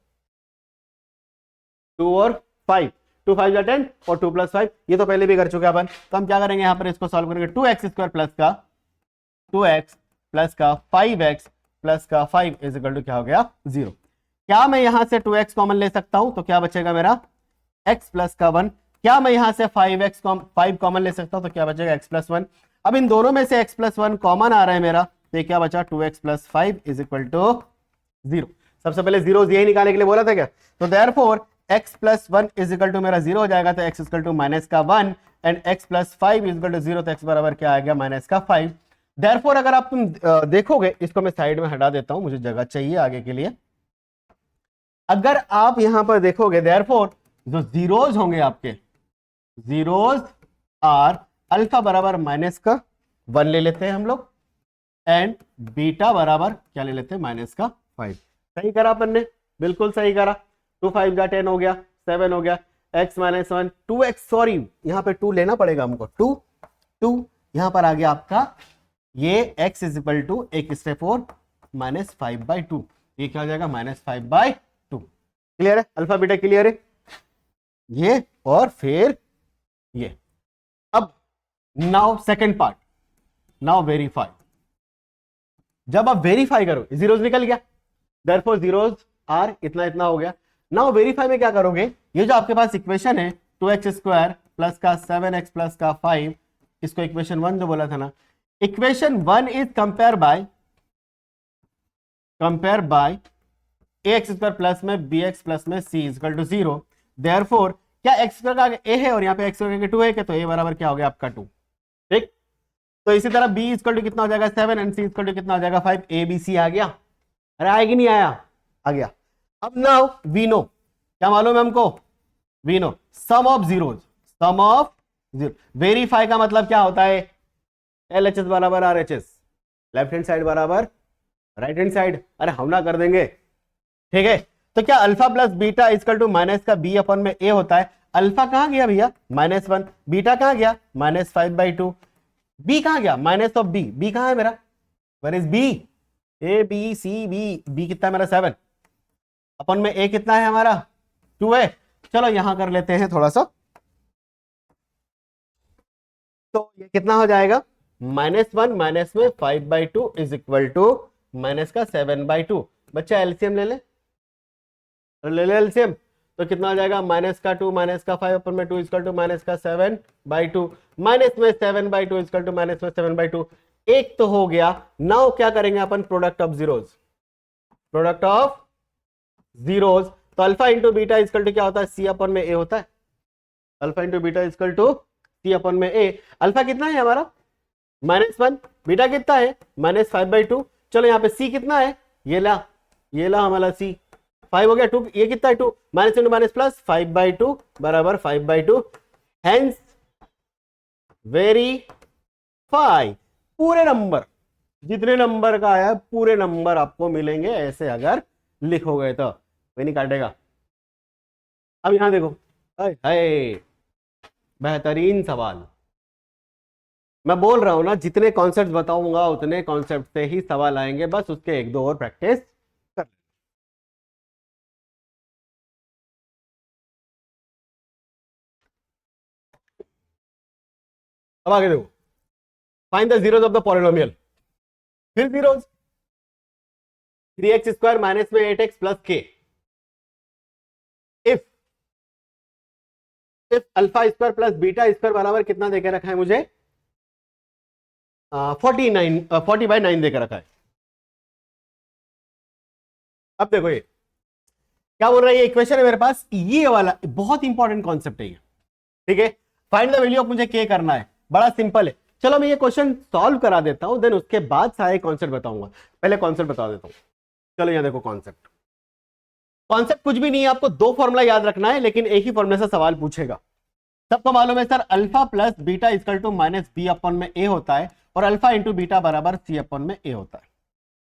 2 और 5, 2 5 10, और 2 प्लस 5, ये तो पहले भी कर चुके अपन। तो हम क्या करेंगे यहाँ पर, इसको सॉल्व करेंगे। 2x² प्लस का 2x प्लस का 5x प्लस का 5 इज इक्वल टू क्या हो गया, 0। क्या मैं यहां से 2x कॉमन ले सकता हूं, तो क्या बचेगा मेरा x प्लस का 1। क्या मैं यहां से 5 कॉमन ले सकता हूं, तो क्या बचेगा x प्लस 1। अब इन दोनों में से x प्लस 1 कॉमन आ रहा है मेरा, तो ये क्या बचा, 2x plus 5 is equal to 0। सबसे पहले जीरो यही निकालने के लिए बोला था क्या, तो therefore x plus 1 is equal to मेरा 0 हो जाएगा, तो x is equal to minus का 1 and x plus 5 is equal to 0, तो x बराबर क्या आ गया, माइनस का 5। देयरफॉर अगर आप तुम देखोगे, इसको मैं साइड में हटा देता हूं, मुझे जगह चाहिए आगे के लिए। अगर आप यहां पर देखोगे, देयरफॉर जो जीरोज होंगे आपके, जीरोज आर अल्फा बराबर माइनस का 1 ले लेते हैं हम लोग, एंड बीटा बराबर क्या ले लेते हैं, माइनस का 5। सही करा अपन ने, बिल्कुल सही करा। 2 5 का 10 हो गया, 7 हो गया, x माइनस 1 2x, सॉरी यहां पे 2 लेना पड़ेगा हमको, 2 यहां पर आ गया आपका ये x is equal to 1/4 minus 5/2, ये क्या हो जाएगा, -5/2। क्लियर है, अल्फा बीटा क्लियर है ये, और फिर ये। अब now second part, now verify. जब आप वेरीफाई करो, जीरोस निकल गया, देयरफॉर जीरोस आर इतना इतना हो गया। नाउ वेरीफाई में क्या करोगे, ये जो आपके पास इक्वेशन है 2x² प्लस का 7x प्लस का 5, इसको इक्वेशन 1 जो बोला था ना, equation 1 is compare by a x square plus में बी एक्स प्लस में सी इक्वल टू 0। देयरफॉर क्या एक्स स्क्वायर का ए है और यहाँ पे एक्स स्क्वायर का 2 है क्या, तो ए बराबर क्या हो गया आपका 2। ठीक, तो इसी तरह बी इक्वल टू कितना हो जाएगा 7 एंड सी इक्वल टू कितना हो जाएगा 5। ए बी सी आ गया, अरे आएगी नहीं आया, आ गया। अब नाउ वी नो, क्या मालूम है हमको, we know sum of zeros, sum of zero. Verify का मतलब क्या होता है, एल एच एस बराबर R H S, left hand side बराबर राइट हैंड साइड, अरे हम ना कर देंगे। ठीक है, तो क्या alpha plus beta equal to minus का बी अपन में ए होता है। अल्फा कहां गया भैया -1, बीटा कहां गया -5/2, बी कहां गया माइनस ऑफ बी, बी कहां है मेरा, where is b, a b c b, b कितना है मेरा 7, अपन में ए कितना है हमारा 2 है। चलो यहां कर लेते हैं थोड़ा सा, तो ये कितना हो जाएगा -1 माइनस में 5/2 इज इक्वल टू माइनस का 7/2। बच्चा एलसीएम ले ले, ले ले एलसीएम, तो कितना हो जाएगा माइनस का 2 माइनस का 5 अपन में 2 इक्वल टू माइनस का 7/2, माइनस में 7/2 इक्वल टू माइनस में 7/2। एक तो हो गया। नाउ क्या करेंगे अपन, product of zeros, product of zeros, तो alpha into beta equal to क्या होता है, सी अपन में ए होता है। Alpha into beta equal to c अपन में ए। अल्फा कितना है हमारा -1, बीटा कितना है -5/2। चलो यहाँ पे सी कितना है, ये ला हमारा सी 5 हो गया, 2 ये कितना है 2, माइनस इंटू माइनस प्लस 5/2 बराबर 5/2। हेंस वेरीफाई, पूरे नंबर जितने नंबर का आया पूरे नंबर आपको मिलेंगे ऐसे अगर लिखोगे तो, कोई नहीं काटेगा। अब यहां देखो, हाय बेहतरीन सवाल, मैं बोल रहा हूं ना जितने कॉन्सेप्ट बताऊंगा उतने कॉन्सेप्ट से ही सवाल आएंगे, बस उसके एक दो और प्रैक्टिस कर। अब आगे देखो, find the zeros of the polynomial. फिर जीरोज 3x स्क्वायर माइनस में 8x प्लस के, if alpha square plus beta square बराबर कितना देके रखा है मुझे 40/9 देकर रखा है। अब देखो ये क्या बोल रहा है, ये इक्वेशन है मेरे पास, ये वाला बहुत इंपॉर्टेंट कॉन्सेप्ट है ये। ठीक है, फाइंड द वैल्यू ऑफ मुझे के करना है, बड़ा सिंपल है। चलो मैं ये क्वेश्चन सॉल्व करा देता हूं, देन उसके बाद सारे कॉन्सेप्ट बताऊंगा। पहले कॉन्सेप्ट बता देता हूं। चलो यहां देखो, कॉन्सेप्ट कुछ भी नहीं है, आपको दो फॉर्मूला याद रखना है, लेकिन एक ही फॉर्मूले से सवाल पूछेगा। सबको मालूम है sir, alpha plus beta equal to minus b अपन में ए होता है, और अल्फा इंटू बीटा बराबर सी अपन में ए होता है।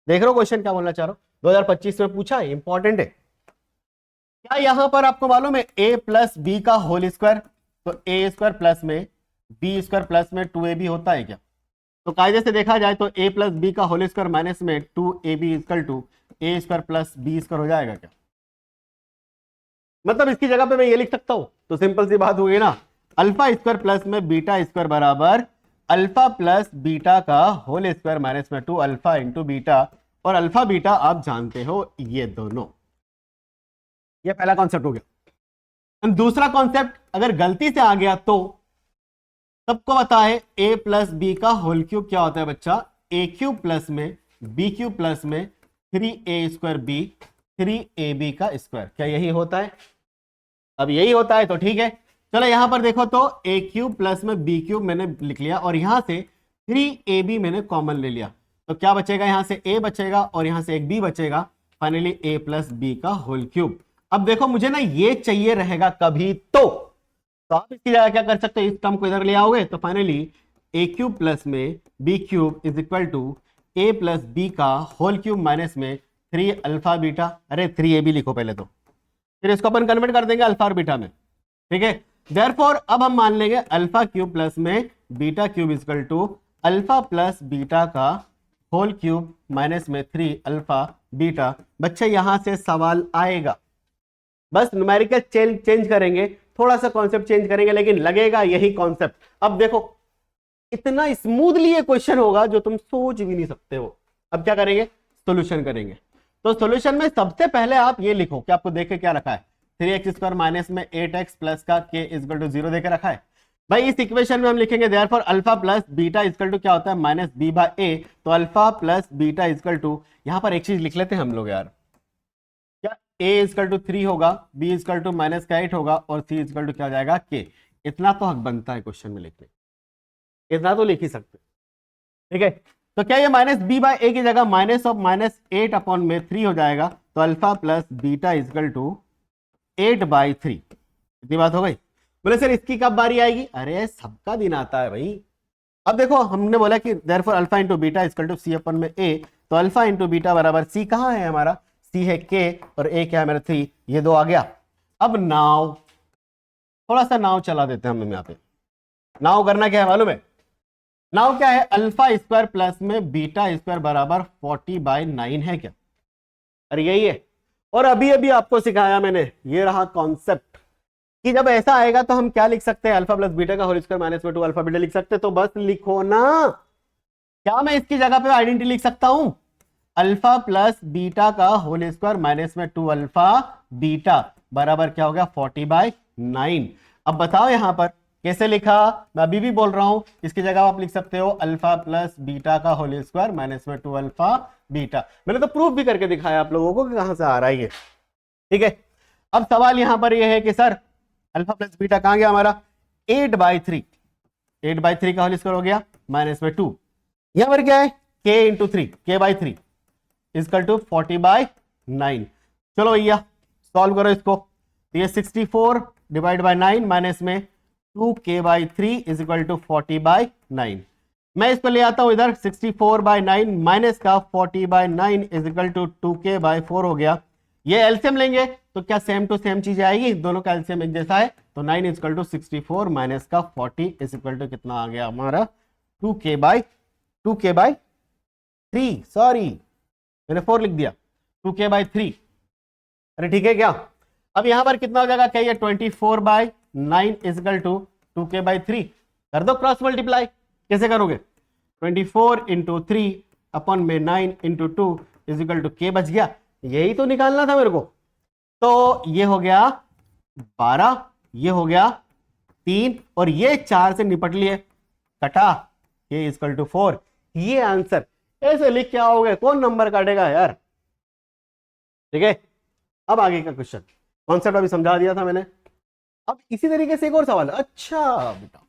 देख रहे हो क्वेश्चन क्या बोलना चाह रहा हूं, 2025 में पूछा है, इंपॉर्टेंट है। क्या यहां पर आपको मालूम है ए प्लस बी का होल स्क्वायर, तो ए स्क्वायर प्लस में बी स्क्वायर प्लस में 2ab होता है क्या। तो कायदे से देखा जाए तो ए प्लस बी का होल स्क्वायर माइनस में 2ab equal to a square plus b square हो जाएगा क्या। मतलब इसकी जगह पे मैं ये लिख सकता हूं, तो सिंपल सी बात हुई ना, अल्फा स्क्वायर प्लस में बीटा स्क्वायर बराबर अल्फा प्लस बीटा का होल स्क्वायर माइनस में 2 अल्फा इंटू बीटा, और अल्फा बीटा आप जानते हो ये दोनों। ये पहला कॉन्सेप्ट हो गया। दूसरा कॉन्सेप्ट अगर गलती से आ गया तो सबको पता है a प्लस बी का होल क्यूब क्या होता है बच्चा, ए क्यूब प्लस में बी क्यूब प्लस में 3a स्क्वायर बी 3ab का स्क्वायर, क्या यही होता है। अब यही होता है तो ठीक है। चलो यहां पर देखो तो ए क्यूब प्लस में बी क्यूब मैंने लिख लिया, और यहां से 3ab मैंने कॉमन ले लिया, तो क्या बचेगा, यहां से a बचेगा और यहां से एक b बचेगा, फाइनली a प्लस बी का होल क्यूब। अब देखो मुझे ना ये चाहिए रहेगा कभी तो आप इसकी जगह क्या कर सकते हो, इस टर्म को इधर ले आओगे, तो फाइनली ए क्यूब प्लस में b cube is equal to a plus b का होल क्यूब माइनस में 3 अल्फा बीटा, अरे 3ab लिखो पहले तो, फिर इसको अपन कन्वर्ट कर देंगे अल्फा और बीटा में। ठीक है, देयरफॉर अब हम मान लेंगे अल्फा क्यूब प्लस में beta cube is equal to alpha plus beta का होल क्यूब माइनस में 3 अल्फा बीटा। बच्चे यहां से सवाल आएगा, बस न्यूमेरिकल चेंज करेंगे, थोड़ा सा कॉन्सेप्ट चेंज करेंगे, लेकिन लगेगा यही कॉन्सेप्ट। अब देखो इतना स्मूथली ये क्वेश्चन होगा जो तुम सोच भी नहीं सकते हो। अब क्या करेंगे, सॉल्यूशन करेंगे। तो सॉल्यूशन में सबसे पहले आप ये लिखो कि आपको देख के क्या रखा है, 3x स्क्वायर माइनस में 8x प्लस का k इक्वल टू 0 देकर रखा है। भाई इस इक्वेशन में हम लिखेंगे therefore alpha plus beta equal to क्या होता है माइनस b बाय a, तो alpha plus beta equal to, यहां पर एक चीज लिख लेते हैं हम लोग यार, क्या ए इजकल टू 3 होगा, बी इजकल टू माइनस का 8 होगा और सी इजकल टू क्या हो जाएगा के। इतना तो हक बनता है क्वेश्चन में लिखने, इतना तो लिख ही सकते, ठीक है। तो क्या ये माइनस बी बाय ए की जगह माइनस ऑफ माइनस 8 अपॉन में 3 हो जाएगा, तो alpha plus beta is equal to 8/3। इतनी बात हो गई। बोले सर इसकी कब बारी आएगी? अरे सबका दिन आता है भाई। अब देखो हमने बोला कि therefore alpha into beta is equal to c अपन में ए, तो अल्फा इंटू बीटा बराबर सी कहाँ है हमारा? सी है के और ए क्या है मेरा 3, ये 2 आ गया। अब नाव, थोड़ा सा नाव चला देते हैं हम यहाँ पे। नाव करना क्या है मालूम है? नाव क्या है? अल्फा स्क्वायर प्लस में बीटा स्क्वायर बराबर 40/9 है क्या? अरे यही है। और अभी अभी आपको सिखाया मैंने, ये रहा कॉन्सेप्ट कि जब ऐसा आएगा तो हम क्या लिख सकते हैं? अल्फा प्लस बीटा का होल स्क्वायर माइनस में 2 अल्फा बीटा लिख सकते हैं। तो बस लिखो ना। क्या मैं इसकी जगह पे आइडेंटिटी लिख सकता हूं? अल्फा प्लस बीटा का होल स्क्वायर माइनस में 2 अल्फा बीटा बराबर क्या हो गया? 40/9। अब बताओ यहां पर कैसे लिखा? मैं अभी भी बोल रहा हूं, इसकी जगह आप लिख सकते हो अल्फा प्लस बीटा का होल स्क्वायर माइनस में 2 अल्फा बीटा। मैंने तो प्रूफ भी करके दिखाया आप लोगों को कि कहां से आ रहा है ये, ठीक है। अब सवाल यहां पर ये है कि सर अल्फा प्लस बीटा कहां गया हमारा? 8/3, 8/3 का होल स्क्वायर हो गया माइनस में 2। यहां पर क्या है? k into 3, k/3 is equal to 40/9। चलो भैया सॉल्व करो इसको। तो ये 64 डिवाइड बाय 9 माइनस में 2k/3 इज इक्वल टू 40/9। मैं इसको ले आता हूं इधर, 64/9 माइनस का 40/9 इज इक्वल टू 2k/4 हो गया। ये एलसीएम लेंगे तो क्या सेम टू सेम चीज आएगी? दोनों का एलसीएम एक जैसा है, तो 9 इज इक्वल टू 64 माइनस का 40 इज इक्वल टू कितना आ गया हमारा? 2k/3, सॉरी मैंने 4 लिख दिया, 2k/3। अरे ठीक है क्या? अब यहां पर कितना हो जाएगा? क्या ये 24/9 इजकल टू 2k/3? कर दो क्रॉस मल्टीप्लाई। कैसे करोगे? 24 इंटू 3 अपन में 9 इंटू 2 इजिकल टू k बच गया। यही तो निकालना था मेरे को। तो ये हो गया 12, ये हो गया 3 और ये 4 से निपट लिए, कटा k इजकल टू 4। ये आंसर ऐसे लिख के आओगे, कौन नंबर काटेगा यार? ठीक है। अब आगे का क्वेश्चन, कॉन्सेप्ट अभी समझा दिया था मैंने। अब इसी तरीके से एक और सवाल। अच्छा बेटा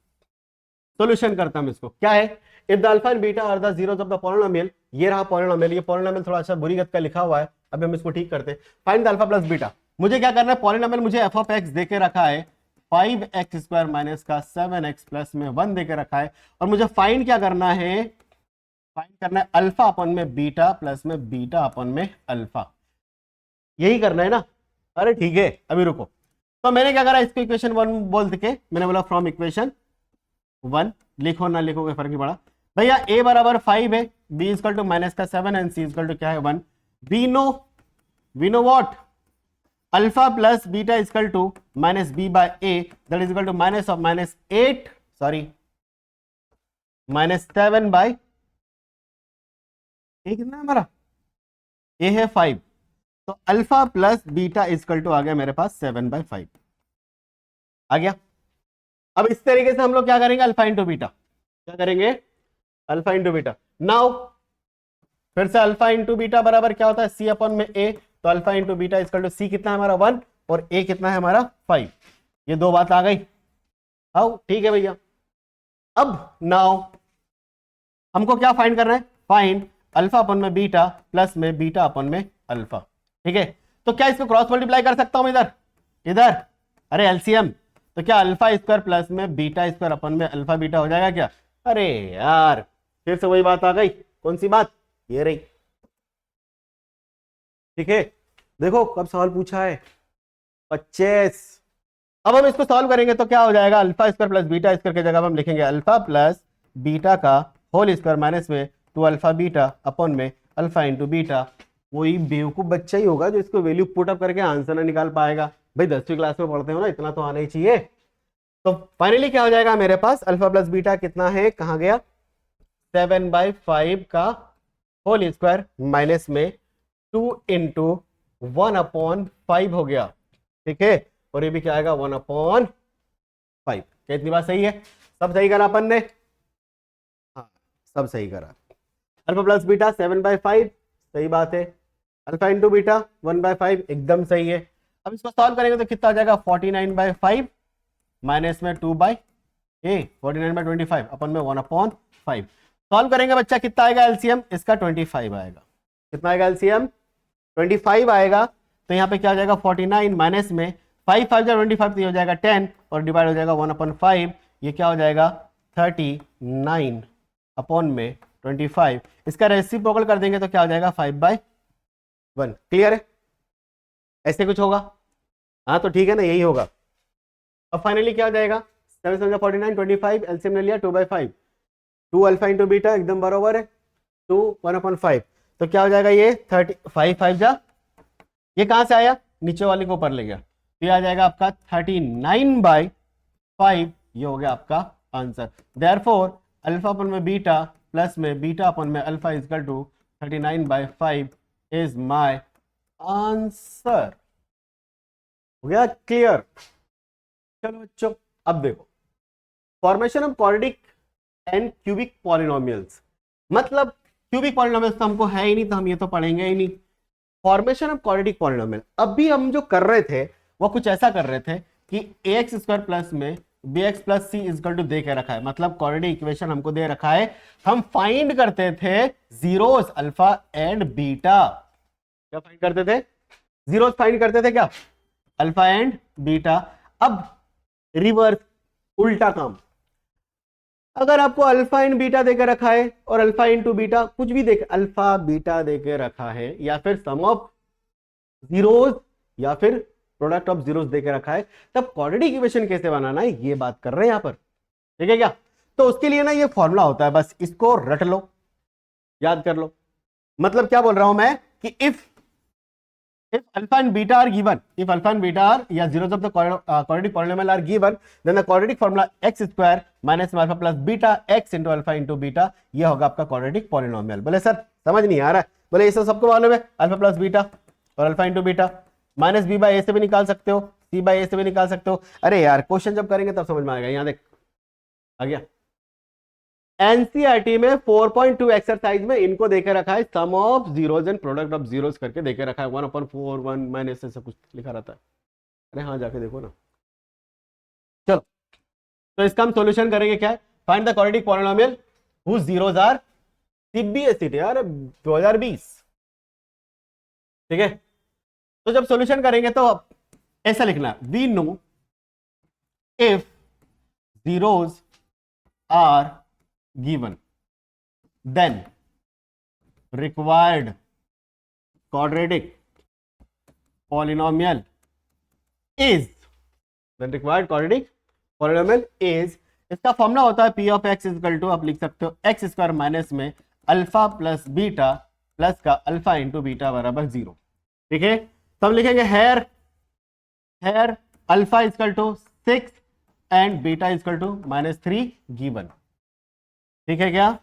सॉल्यूशन करता हूं इसको। क्या है? If the alpha and beta are the zeros of the polynomial, ये रहा पॉलिनोमियल। ये पॉलिनोमियल थोड़ा अच्छा बुरी गत का लिखा हुआ है, अभी हम इसको ठीक करते हैं। Find the alpha plus beta. मुझे क्या करना है? पॉलिनोमियल मुझे एफ ऑफ एक्स देके रखा है 5x² माइनस का 7x प्लस में 1 देके रखा है, और मुझे फाइंड क्या करना है? फाइंड करना है अल्फा अपन में बीटा प्लस में बीटा अपन में अल्फा। यही करना है ना? अरे ठीक है अभी रुको। तो मैंने क्या करा? इसको इक्वेशन 1 बोल के मैंने बोला फ्रॉम इक्वेशन 1, लिखो ना लिखो कोई फर्क नहीं पड़ा भैया। a बराबर 5 है, b इजकल टू माइनस का 7 एंड c इजकल टू क्या है 1। We know what? Alpha plus beta is equal to minus b by a that is equal to minus of minus 8, sorry minus 7/, ये कितना है हमारा? a है 5, तो alpha plus beta is equal to आ गया मेरे पास 7/5 आ गया। अब इस तरीके से हम लोग क्या करेंगे? Alpha into beta. क्या करेंगे? Alpha into beta. नाउ फिर से अल्फा इंटू बीटा बराबर क्या होता है? सी अपन में ए, तो alpha into beta is equal to c कितना है हमारा 1 और ए कितना है हमारा 5। ये 2 बात आ गई। आओ ठीक है भैया। अब नाउ हमको क्या फाइंड करना है? फाइंड अल्फा अपन में बीटा प्लस में बीटा अपन में अल्फा, ठीक है। तो क्या इसको क्रॉस मल्टीप्लाई कर सकता हूं इधर इधर? अरे एलसीएम। तो क्या अल्फा स्क्वायर प्लस में बीटा स्क्वायर अपन में अल्फा बीटा हो जाएगा क्या? अरे यार फिर से वही बात आ गई। कौन सी बात? ये रही, ठीक है। देखो कब सवाल पूछा है? 25। अब हम इसको सॉल्व करेंगे तो क्या हो जाएगा? Alpha square plus beta square की जगह हम लिखेंगे अल्फा प्लस बीटा का होल स्क्वायर माइनस में 2 अल्फा बीटा अपॉन में अल्फा इंटू बीटा। कोई बेवकूफ बच्चा ही होगा जो इसको वैल्यू पुट अप करके आंसर ना निकाल पाएगा। भाई 10वीं क्लास में पढ़ते हो ना, इतना तो आना ही चाहिए। तो फाइनली क्या हो जाएगा मेरे पास? अल्फा प्लस बीटा कितना है? कहां गया? 7/5 का होल स्क्वायर माइनस में 2 इंटू 1/5 हो गया, ठीक है। और ये भी क्या आएगा? 1/5। क्या इतनी बात सही है? सब सही करा अपन ने? हाँ सब सही करा। अल्फा प्लस बीटा 7/5 सही बात है। अल्फा इंटू बीटा 1/5 एकदम सही है। अब इसको सॉल्व करेंगे तो कितना आ जाएगा 49/5 माइनस में 49/25 अपन में 1/5 सॉल्व करेंगे बच्चा कितना आएगा एलसीएम इसका 25 आएगा। कितना आएगा एलसीएम 25 आएगा। तो यहाँ पे क्या हो जाएगा 49 माइनस में 5 5 जा 25 तो ये हो जाएगा 10 और डिवाइड हो जाएगा 1/5 ये क्या हो जाएगा 39 अपॉन में 25 इसका रेसिप्रोकल कर देंगे तो क्या हो जाएगा 5/1। क्लियर है? ऐसे कुछ होगा? हाँ तो ठीक है ना, यही होगा। अब फाइनली क्या हो जाएगा 7 7 49 25 एलसीएम ले लिया 2/5 2 अल्फा इंटू बीटा एकदम बराबर है 2 1/5 तो क्या हो जाएगा ये 35 5 जा ये कहां से आया नीचे वाले को ऊपर ले गया तो ये आ जाएगा आपका 39/5 ये हो गया आपका आंसर। देयरफॉर अल्फा अपन में बीटा प्लस में बीटा अपन में alpha is equal to 39/5 is my answer. हो गया क्लियर? चलो बच्चों अब देखो formation of quadratic and cubic polynomials. मतलब क्यूबिक पॉलिनोमियल्स तो हमको है ही नहीं तो हम ये तो पढ़ेंगे ही नहीं। फॉर्मेशन ऑफ क्वाड्रेटिक पॉलिनोमियल अभी हम जो कर रहे थे वो कुछ ऐसा कर रहे थे कि ax स्क्वायर प्लस में bx plus c is equal to दे के रखा है। मतलब क्वाड्रेटिक इक्वेशन हमको दे रखा है, हम फाइंड करते थे जीरोस अल्फा एंड बीटा। क्या फाइंड करते थे? जीरोस फाइंड करते थे क्या? Alpha and beta. अब रिवर्स उल्टा काम, अगर आपको अल्फा एंड बीटा देकर रखा है और अल्फा इंटू बीटा कुछ भी देकर अल्फा बीटा देकर रखा है या फिर सम ऑफ जीरोस या फिर प्रोडक्ट ऑफ जीरोस देकर रखा है तब क्वाड्रेटिक इक्वेशन कैसे बनाना है ये बात कर रहे हैं यहां पर। ठीक है क्या? तो उसके लिए ना ये फॉर्मूला होता है, बस इसको रट लो याद कर लो। मतलब क्या बोल रहा हूं मैं कि if alpha and beta are given, if alpha and beta are या zeros of the quadratic polynomial are given, then the quadratic formula x square minus alpha plus beta x into alpha into beta ये होगा आपका quadratic polynomial। बोले sir समझ नहीं आ रहा है? बोले ये सबको मालूम है अल्फा प्लस बीटा और alpha into beta minus b by a से भी निकाल सकते हो सी बाई ए से भी निकाल सकते हो। अरे यार क्वेश्चन जब करेंगे तब समझ में आएगा। यहाँ देख आ गया एनसीईआरटी में 4.2 एक्सरसाइज में इनको देके रखा है sum of zeros and product of zeros करके देके रखा है 1/4 1 माइनस ऐसा कुछ लिखा रहता है। अरे हाँ जाके देखो ना। चलो तो इसका हम सॉल्यूशन करेंगे क्या? Find the quadratic polynomial whose zeros are CBSE यार 2020। ठीक है तो जब सॉल्यूशन करेंगे तो ऐसा लिखना we know if zeros are given then required quadratic polynomial is इसका फॉर्मूला होता है p of x is equal to आप लिख सकते हो एक्स स्क्वायर माइनस में अल्फा प्लस बीटा प्लस का अल्फा इंटू बीटा बराबर 0। ठीक है तो हम लिखेंगे here alpha is equal to 6 and beta is equal to -3 given. ठीक है क्या?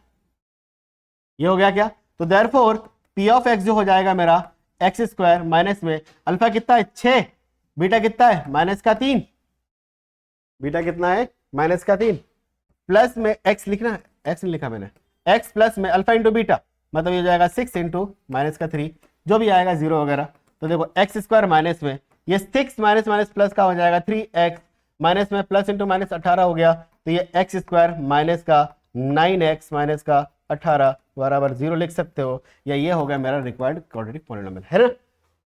ये हो गया क्या? तो देयरफॉर पी ऑफ एक्स जो हो जाएगा मेरा एक्स स्क्वायर माइनस में अल्फा कितना है 6 बीटा कितना है -3 बीटा कितना है -3 प्लस में एक्स लिखना है एक्स नहीं लिखा मैंने एक्स प्लस में अल्फा इंटू बीटा मतलब ये जाएगा 6 इंटू -3 जो भी आएगा 0 वगैरह। तो देखो एक्स स्क्वायर माइनस में ये 6 माइनस माइनस प्लस का हो जाएगा 3x माइनस में प्लस इंटू माइनस 18 हो गया तो ये एक्स स्क्वायर माइनस का 9x माइनस का 18 बराबर 0 लिख सकते हो या ये हो गया मेरा रिक्वायर्ड क्वाड्रेटिक पॉलिनोमियल। है ना?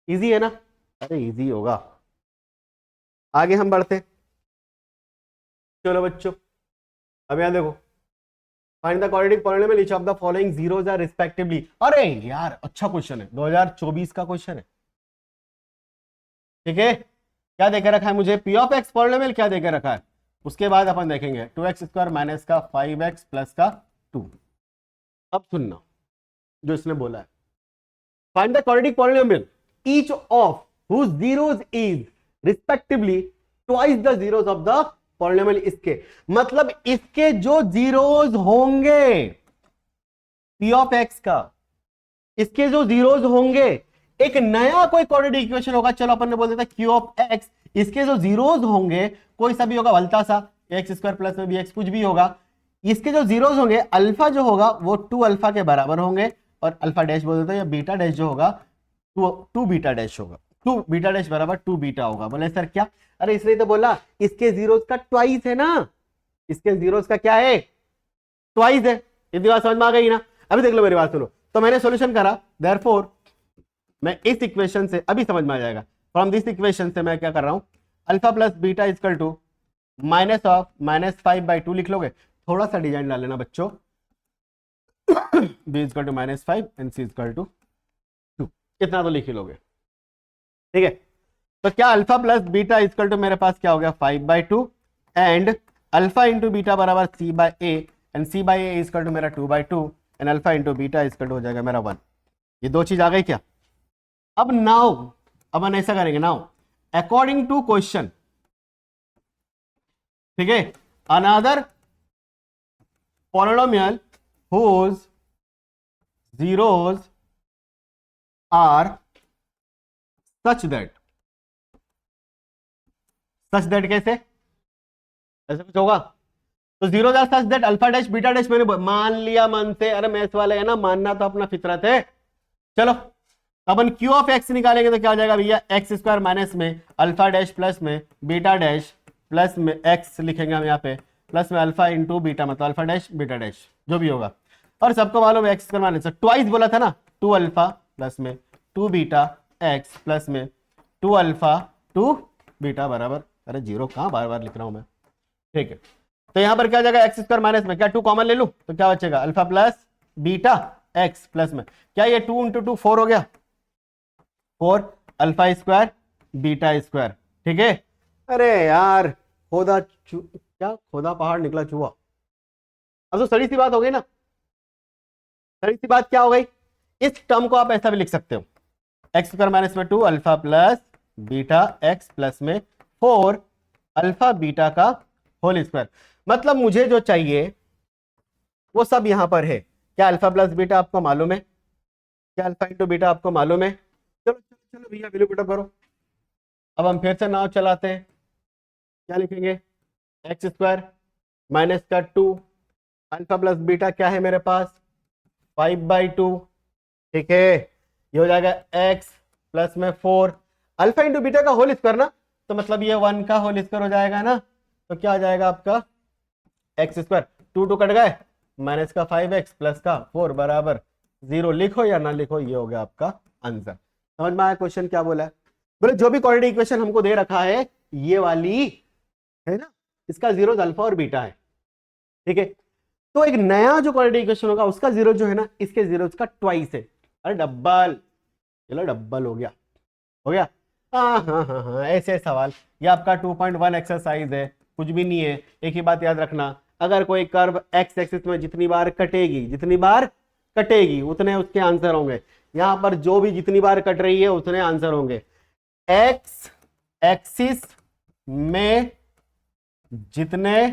इजी है ना? अरे इजी होगा। आगे हम बढ़ते। चलो बच्चों अब यहां देखो find the quadratic polynomial each of the following zeros are respectively. अरे यार अच्छा क्वेश्चन है 2024 का क्वेश्चन है। ठीक है क्या देकर रखा है मुझे? पी ऑफ एक्स पॉलिनोमियल क्या देकर रखा है उसके बाद अपन देखेंगे 2x स्क्वायर माइनस का 5x प्लस का 2। अब सुनना जो इसने बोला है find the quadratic polynomial each of whose zeros is respectively twice the zeros of the polynomial. इसके मतलब इसके जो जीरोस होंगे पी ऑफ एक्स का इसके जो जीरोस होंगे एक नया कोई क्वाड्रेटिक इक्वेशन होगा। चलो अपन ने बोल देता क्यू ऑफ एक्स इसके जो जीरोस होंगे कोई सा भी होगा हल्का सा एक्स स्क्वायर प्लस में भी एक्स कुछ भी होगा इसके जो जीरोस होंगे अल्फा जो होगा वो 2 अल्फा के बराबर होंगे और अल्फा डैश बोल देते हैं या बीटा डैश जो होगा टू बीटा डैश होगा, टू बीटा डैश बराबर टू बीटा होगा। बोले सर क्या, अरे इसलिए तो बोला इसके जीरोस का ट्वाइस है ना, इसके जीरोस का क्या है, ट्वाइस है। इतनी बात समझ में आ गई ना। अभी देख लो मेरी बात सुनो, तो मैंने सॉल्यूशन करा, देयरफॉर मैं इस इक्वेशन से, अभी समझ में आ जाएगा, फ्रॉम दिस इक्वेशन से मैं क्या कर रहा हूं, alpha plus beta equal to minus of -5/2 लिख लोगे। थोड़ा सा डिजाइन डाल लेना बच्चों, b equal to -5 and c equal to 2, इतना तो लिख ही लोगे, ठीक है। तो क्या alpha plus beta equal to मेरे पास क्या हो गया 5/2 एंड अल्फा इंटू बीटा बराबर c/a and c/a equal to मेरा 2/2 and alpha into beta equal to हो जाएगा मेरा 1। ये दो चीज आ गई क्या। अब नाउ अब हम ऐसा करेंगे, नाउ अकॉर्डिंग टू क्वेश्चन, ठीक है, another polynomial whose zeros are such that कैसे, ऐसे कुछ होगा। तो zeros are such that alpha dash beta dash, मैंने मान लिया मन से, अरे मैथ वाले है ना, मानना तो अपना फितरत है। चलो अपन क्यू ऑफ एक्स निकालेंगे तो क्या हो जाएगा भैया, एक्स स्क्वायर माइनस में अल्फा डैश प्लस में बीटा डैश प्लस में एक्स लिखेंगे हम यहाँ पे, प्लस में अल्फा इंटू बीटा, मतलब अल्फा डैश बीटा डैश जो भी होगा। और सबको मालूम है एक्स स्क्वायर माइनस ट्वाइस बोला था ना, 2 अल्फा प्लस में 2 बीटा एक्स प्लस में 2 अल्फा 2 बीटा बराबर, अरे जीरो कहां बार बार लिख रहा हूं मैं, ठीक है। तो यहां पर क्या हो जाएगा, एक्स स्क्वायर माइनस में क्या 2 कॉमन ले लूं तो क्या बचेगा, alpha plus beta x plus में क्या, ये 2 इंटू 2 4 हो गया, 4 अल्फा स्क्वायर बीटा स्क्वायर, ठीक है। अरे यार खोदा क्या खोदा पहाड़ निकला चूहा। अब तो सड़ी सी बात हो गई ना, सड़ी सी बात क्या हो गई, इस टर्म को आप ऐसा भी लिख सकते हो, एक्स स्क्वायर माइनस में 2 alpha plus beta x plus में 4 अल्फा बीटा का होल स्क्वायर। मतलब मुझे जो चाहिए वो सब यहां पर है। क्या अल्फा प्लस बीटा आपको मालूम है, क्या अल्फा इंटू बीटा आपको मालूम है। चलो चलो चलो भैया वैल्यू पुट अप करो। अब हम फिर से नाव चलाते हैं, क्या लिखेंगे, एक्स स्क्वायर माइनस का 2 अल्फा प्लस बीटा क्या है मेरे पास 5/2, ठीक है। ये हो जाएगा एक्स प्लस में 4 अल्फा इंटू बीटा का होल स्क्वायर ना, तो मतलब ये 1 का होल स्क्वायर हो जाएगा ना, तो क्या आ जाएगा आपका एक्स स्क्वायर 2 कट गए माइनस का 5x प्लस का 4 बराबर 0, लिखो या ना लिखो, ये हो गया आपका आंसर। समझ में आया क्वेश्चन क्या बोला है, बोले जो भी क्वाड्रेटिक इक्वेशन हमको दे रखा है ये वाली है ना, इसका जीरो अल्फा और बीटा है, ठीक है। तो एक नया जो क्वाड्रेटिक इक्वेशन होगा उसका जीरो जो है ना, इसके जीरो का ट्वाइस है, अरे डबल, चलो डबल हो गया, हो गया। हाँ हाँ हाँ हाँ ऐसे सवाल, ये आपका 2.1 एक्सरसाइज है, कुछ भी नहीं है। एक ही बात याद रखना, अगर कोई कर्व एक्स एक्सिस में जितनी बार कटेगी उतने उसके आंसर होंगे। यहां पर जो भी जितनी बार कट रही है उतने आंसर होंगे। एक्स एक्सिस में जितने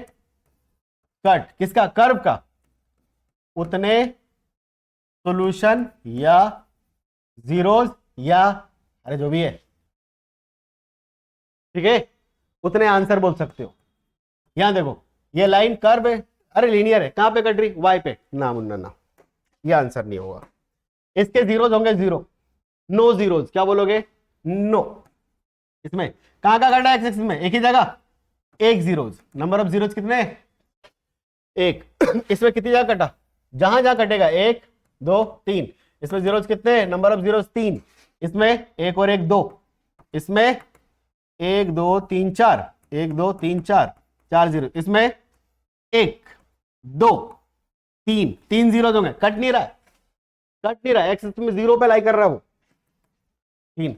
कट किसका, कर्व का, उतने सॉल्यूशन या जीरोस या अरे जो भी है, ठीक है, उतने आंसर बोल सकते हो। यहां देखो ये लाइन कर्व है, अरे लीनियर है, कहां पे कट रही, वाई पे, ना मुन्ना ना, ये आंसर नहीं होगा। इसके जीरोस होंगे 0, नो जीरोस, क्या बोलोगे, नो। इसमें कहां का कटा है, एक्स एक्सिस में एक ही जगह, एक जीरोस, नंबर ऑफ जीरोस कितने, एक। इसमें कितनी जगह कटा, जहां जहां कटेगा 1 2 3, इसमें जीरोस कितने, नंबर ऑफ जीरोस 3, इसमें 1 और 1 2, इसमें 1 2 3 4, 1 2 3 4 4 जीरो, इसमें 1 2 3 3 जीरो होंगे, कट नहीं रहा, एक्स में 0 पे लाई कर रहा है वो 3।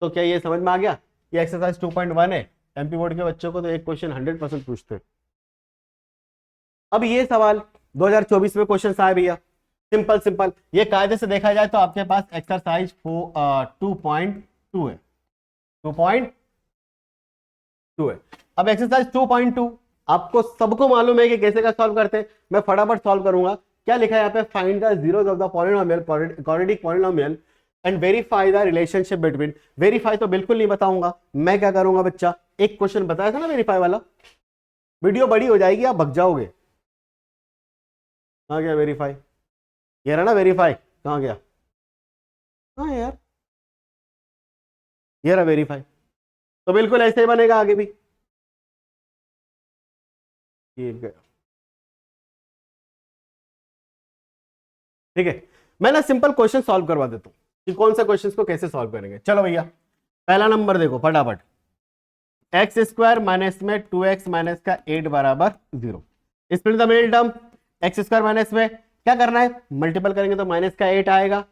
तो क्या ये समझ में आ गया, ये एक्सरसाइज 2.1 है। एमपी बोर्ड के बच्चों को तो एक क्वेश्चन 100% पूछते हैं। अब ये सवाल 2024 में क्वेश्चन आए भैया, सिंपल, ये कायदे से देखा जाए तो आपके पास एक्सरसाइज 2.2 है, 2.2 है। अब एक्सरसाइज 2.2 आपको सबको मालूम है कि कैसे का सॉल्व करते हैं, मैं फटाफट सॉल्व करूंगा। क्या लिखा है यहाँ पे, find the zeros of the polynomial, quadratic polynomial and verify the relationship between. Verify तो बिल्कुल नहीं बताऊंगा, मैं क्या करूंगा बच्चा, एक क्वेश्चन बताया था ना वेरीफाई वाला, वीडियो बड़ी हो जाएगी आप भग जाओगे। कहां गया वेरीफाई, ये रहा ना वेरीफाई, कहां गया, हाँ यार ये रहा वेरीफाई। तो बिल्कुल ऐसे ही बनेगा आगे भी। ठीक है, मैं ना सिंपल क्वेश्चन सॉल्व करवा देता हूं कि कौन सा क्वेश्चन को कैसे सॉल्व करेंगे। चलो भैया, पहला नंबर देखो फटाफट, एक्स स्क्वायर माइनस में 2x माइनस का 8 बराबर 0। Split the middle term, x square minus में क्या करना है, मल्टीपल करेंगे तो माइनस का 8 आएगा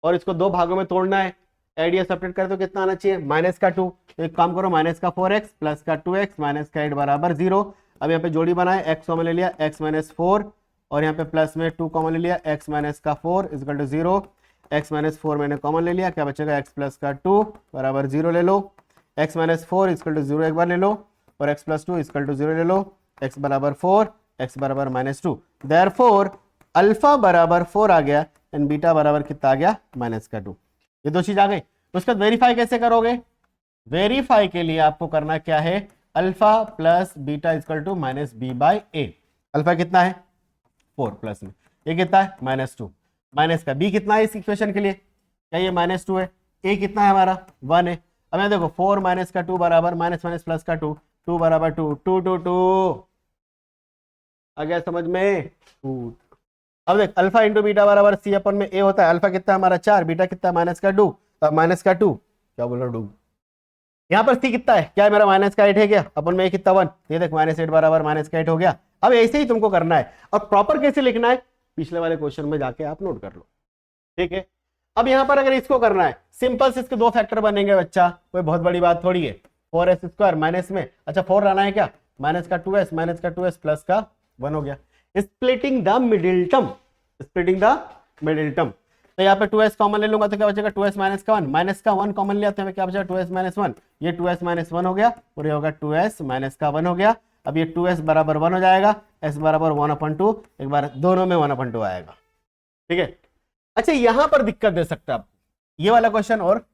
और इसको दो भागों में तोड़ना है। आइडिया सेपरेट कर तो कितना आना चाहिए, माइनस का 2। तो एक काम करो, माइनस का 4x प्लस का 2x माइनस का 8 बराबर 0। अब यहाँ पे जोड़ी बनाए, x कॉमन ले लिया, x माइनस 4 और यहाँ पे प्लस में 2 कॉमन ले लिया, x माइनस का 4 इजकल टू 0। x माइनस 4 मैंने कॉमन ले लिया, क्या बचेगा, x प्लस का 2 बराबर 0 ले लो। x माइनस 4 इजकल टू 0 एक बार ले लो और x प्लस 2 इजकल टू 0 ले लो। x बराबर 4, x बराबर माइनस 2। देयरफॉर अल्फा बराबर 4 आ गया एंड बीटा बराबर कितना आ गया, माइनस का 2। ये दो चीज आ गई। उसका वेरीफाई कैसे करोगे, वेरीफाई के लिए आपको करना क्या है, alpha plus beta is equal to minus b by a. Alpha कितना है 4 प्लस में ये कितना है -2, माइनस का बी कितना है इस इक्वेशन के लिए, क्या ये -2 है, ए कितना है हमारा 1 है। अब यहाँ देखो 4 माइनस का 2 बराबर माइनस माइनस प्लस का 2, 2 बराबर 2, 2 2 2 आ गया समझ में 2। अब देख अल्फा इंटू बीटा बराबर सी अपन में ए होता है। अल्फा कितना है हमारा 4, बीटा कितना है माइनस का 2, माइनस का 2 क्या बोल रहा हूँ 2। यहाँ पर सी कितना है, क्या है मेरा माइनस का 8 है क्या, अपन में कितना 1, ये देख -8 बराबर माइनस का 8 हो गया। अब ऐसे ही तुमको करना है और प्रॉपर कैसे लिखना है पिछले वाले क्वेश्चन में जाके आप नोट कर लो। ठीक है, अब यहाँ पर अगर इसको करना है सिंपल से इसके दो फैक्टर बनेंगे बच्चा, कोई बहुत बड़ी बात थोड़ी है। 4s स्क्वायर माइनस में, अच्छा 4 रहना है क्या, माइनस का 2s प्लस का 1 हो गया। Splitting the middle term, splitting the middle term. तो यहाँ पे 2s कॉमन ले लूंगा तो क्या बचेगा 2s माइनस का 1, माइनस का 1 कॉमन लिया तो क्या बचेगा 2s माइनस 1, ये 2s माइनस 1 हो गया और ये होगा 2s माइनस का 1 हो गया। अब ये 2s बराबर 1 हो जाएगा, s बराबर 1/2, एक बार दोनों में 1/2 आएगा। ठीक है, अच्छा यहां पर दिक्कत दे सकता है आपको ये वाला क्वेश्चन और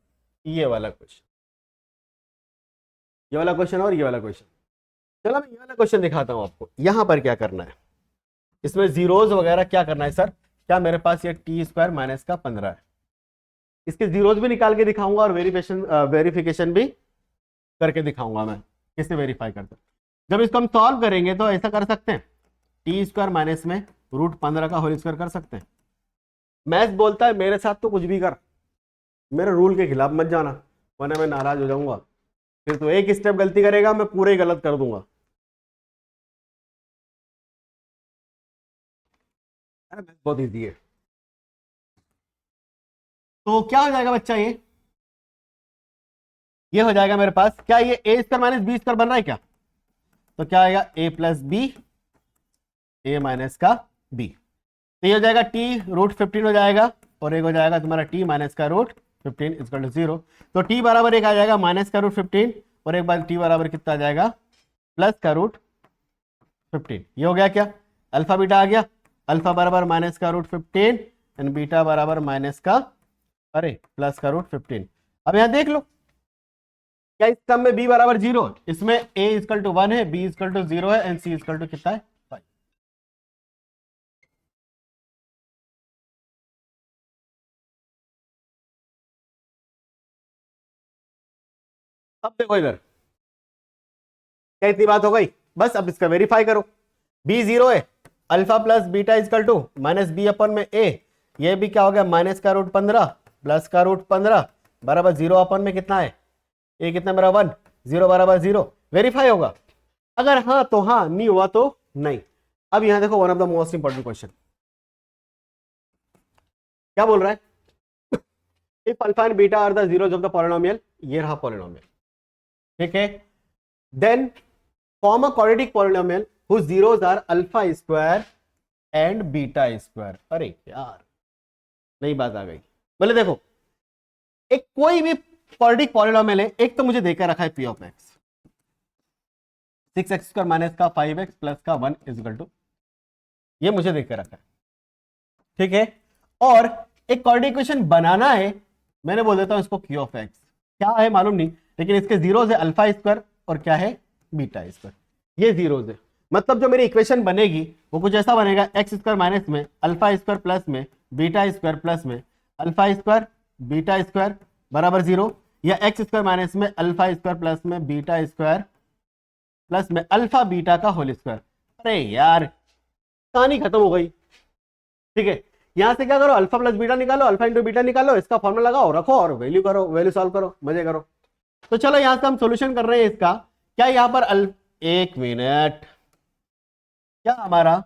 ये वाला क्वेश्चन, ये वाला क्वेश्चन और ये वाला क्वेश्चन। चलो मैं ये वाला क्वेश्चन दिखाता हूं आपको, यहां पर क्या करना है, इसमें जीरोज वगैरह क्या करना है सर, क्या मेरे पास ये टी स्क्वायर माइनस का 15 है, इसके जीरोज भी निकाल के दिखाऊंगा और वेरिफिकेशन भी करके दिखाऊंगा मैं किससे वेरीफाई करते हैं। जब इसको हम सॉल्व करेंगे तो ऐसा कर सकते हैं, टी स्क्वायर माइनस में √15 का होल स्क्वायर कर सकते हैं। मैथ्स बोलता है मेरे साथ तो कुछ भी कर, मेरे रूल के खिलाफ मत जाना वरना मैं नाराज हो जाऊंगा, फिर तो एक स्टेप गलती करेगा मैं पूरे ही गलत कर दूंगा। अरे मैथ्स बहुत इजी है। तो क्या हो जाएगा बच्चा, ये हो जाएगा मेरे पास, क्या ये a square minus b square बन रहा है क्या, तो क्या आएगा a plus b, a minus का b। तो ये हो जाएगा t √15 हो जाएगा और एक हो जाएगा तुम्हारा t माइनस का √15 इक्वल टू 0। तो t बराबर एक आ जाएगा माइनस का √15 और एक बार t बराबर कितना आ जाएगा प्लस का √15। ये हो गया क्या, अल्फा बीटा आ गया, अल्फा बराबर माइनस का √15 एंड बीटा बराबर माइनस का प्लस का √15। अब यहां देख लो क्या इस टर्म में b बराबर 0, इसमें a इक्वल टू 1 है, b इक्वल टू 0 है एंड c इक्वल टू कितना है 5। अब देखो इधर क्या इतनी बात हो गई, बस अब इसका वेरीफाई करो। b 0 है, alpha plus beta equal to minus b अपन में a, ये भी क्या हो गया माइनस का √15 प्लस का √15 बराबर 0 अपन में कितना है a कितना मेरा 1, 0 बराबर 0, वेरीफाई होगा। अगर हाँ तो हाँ, नहीं हुआ तो नहीं। अब यहां देखो one of the most important question क्या बोल रहा है, if alpha and beta are the zeros of the polynomial, ये रहा पॉलिनोमियल, ठीक है, then form a quadratic polynomial whose zeros are alpha square and beta square. अरे यार नई बात आ गई। बोले देखो एक कोई भी क्वाड्रेटिक पॉलिनोमियल है, एक तो मुझे देकर रखा है p of x, 6x square minus का 5x प्लस का 1 इक्वल टू, ये मुझे देकर रखा है, ठीक है, और एक क्वाड्रेटिक इक्वेशन बनाना है, मैंने बोल देता हूं इसको q ऑफ x, क्या है मालूम नहीं, लेकिन इसके जीरोज है अल्फा स्क्वायर और क्या है बीटा स्क्वायर, ये जीरोज है। मतलब जो मेरी इक्वेशन बनेगी वो कुछ ऐसा बनेगा, एक्स स्क्वायर माइनस में अल्फा स्क्वायर प्लस में बीटा स्क्वायर प्लस में अल्फा स्क्वायर बीटा स्क्वायर बराबर 0, या एक्स स्क्वायर माइनस में अल्फा स्क्वायर प्लस में बीटा स्क्वायर प्लस में अल्फा बीटा का होल स्क्वायर। अरे यार कहानी खत्म हो गई। ठीक है, यहां से क्या करो, अल्फा प्लस बीटा निकालो, अल्फा इंटू बीटा निकालो, इसका फॉर्मूला लगाओ, रखो और वैल्यू करो, वैल्यू सॉल्व करो, मजे करो। तो चलो यहां से हम सोल्यूशन कर रहे हैं इसका। क्या यहां पर एक मिनट, क्या हमारा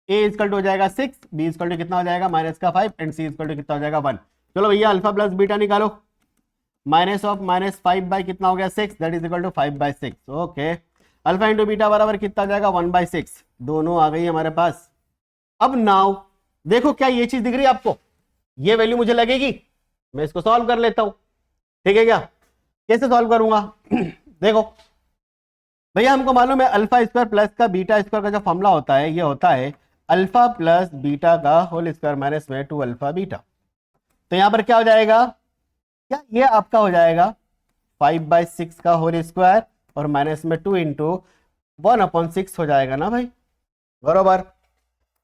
a इक्वल टू हो जाएगा 6, b इक्वल टू कितना हो जाएगा -5 एंड c इक्वल टू कितना हो जाएगा 1। चलो भैया अल्फा प्लस बीटा निकालो, माइनस ऑफ -5 बाई कितना हो गया 6, that is equal to 5/6। Okay, alpha into beta बराबर कितना हो जाएगा 1/6, दोनों आ गई हमारे पास। अब नाउ देखो क्या ये चीज दिख रही है आपको, ये वैल्यू मुझे लगेगी, मैं इसको सॉल्व कर लेता हूं। ठीक है, क्या कैसे सॉल्व करूंगा देखो भैया, हमको मालूम है अल्फा स्क्वायर प्लस का बीटा स्क्वायर का जो फॉर्मूला होता है, ये होता है अल्फा प्लस बीटा का होल स्क्वायर माइनस में 2 अल्फा बीटा। तो यहां पर क्या हो जाएगा, क्या ये आपका हो जाएगा 5/6 का होल स्क्वायर और माइनस में 2 इंटू 1/6 हो जाएगा ना भाई, बरोबर।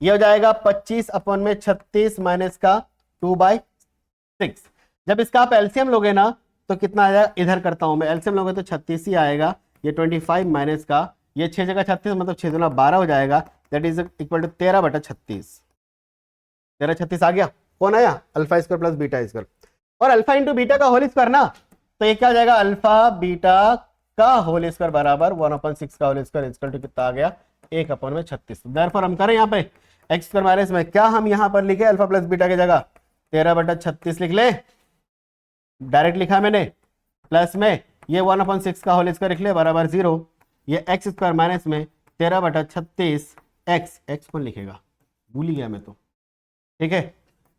ये हो जाएगा 25/36 माइनस का 2/6। जब इसका आप एलसीएम लोगे ना तो कितना आ जाएगा, इधर करता हूं मैं, एलसीएम लोगे तो 36 ही आएगा। ये 25 माइनस का ये 6 जगह 36 मतलब 6 दूना 12 हो जाएगा, दैट इज इक्वल टू 13/36। 13/36 आ गया, कौन आया, alpha square plus beta square और अल्फा इंटू बीटा का होल स्क्वायर ना, तो ये क्या हो जाएगा अल्फा बीटा का होल स्क्वायर बराबर 1/6 का होल स्क्वायर इक्वल टू कितना आ गया 1/36। देयरफॉर हम करें यहाँ पे एक्स स्क्वायर माइनस में, क्या हम यहाँ पर लिखे अल्फा प्लस बीटा की जगह 13/36 लिख ले, डायरेक्ट लिखा मैंने, प्लस में ये 1/6 का होल स्क्वायर लिख ले बराबर 0, ये एक्स स्क्वायर माइनस में 13/36 एक्स कौन लिखेगा, भूल ही गया मैं तो। ठीक है,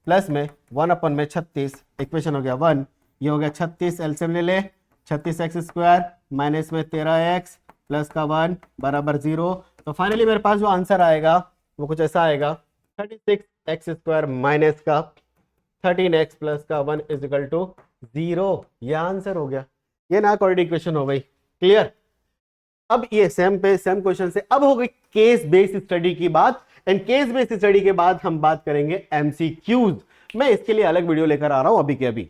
प्लस में 1/36 इक्वेशन हो गया 1, ये हो गया 36, एलसीएम ले ले, 36x स्क्वायर माइनस में 13x प्लस का 1 बराबर 0। तो फाइनली मेरे पास जो आंसर आएगा वो कुछ ऐसा आएगा 36x स्क्वायर माइनस का 13x प्लस का 1 इज इक्वल टू 0। ये आंसर हो गया, ये ना क्वाड्रेटिक इक्वेशन हो गई। क्लियर। अब ये सेम क्वेश्चन से अब हो गई केस बेस्ड स्टडी की बात, एंड केस बेस्ड स्टडी के बाद हम बात करेंगे एमसीक्यूज। मैं इसके लिए अलग वीडियो लेकर आ रहा हूं अभी के अभी।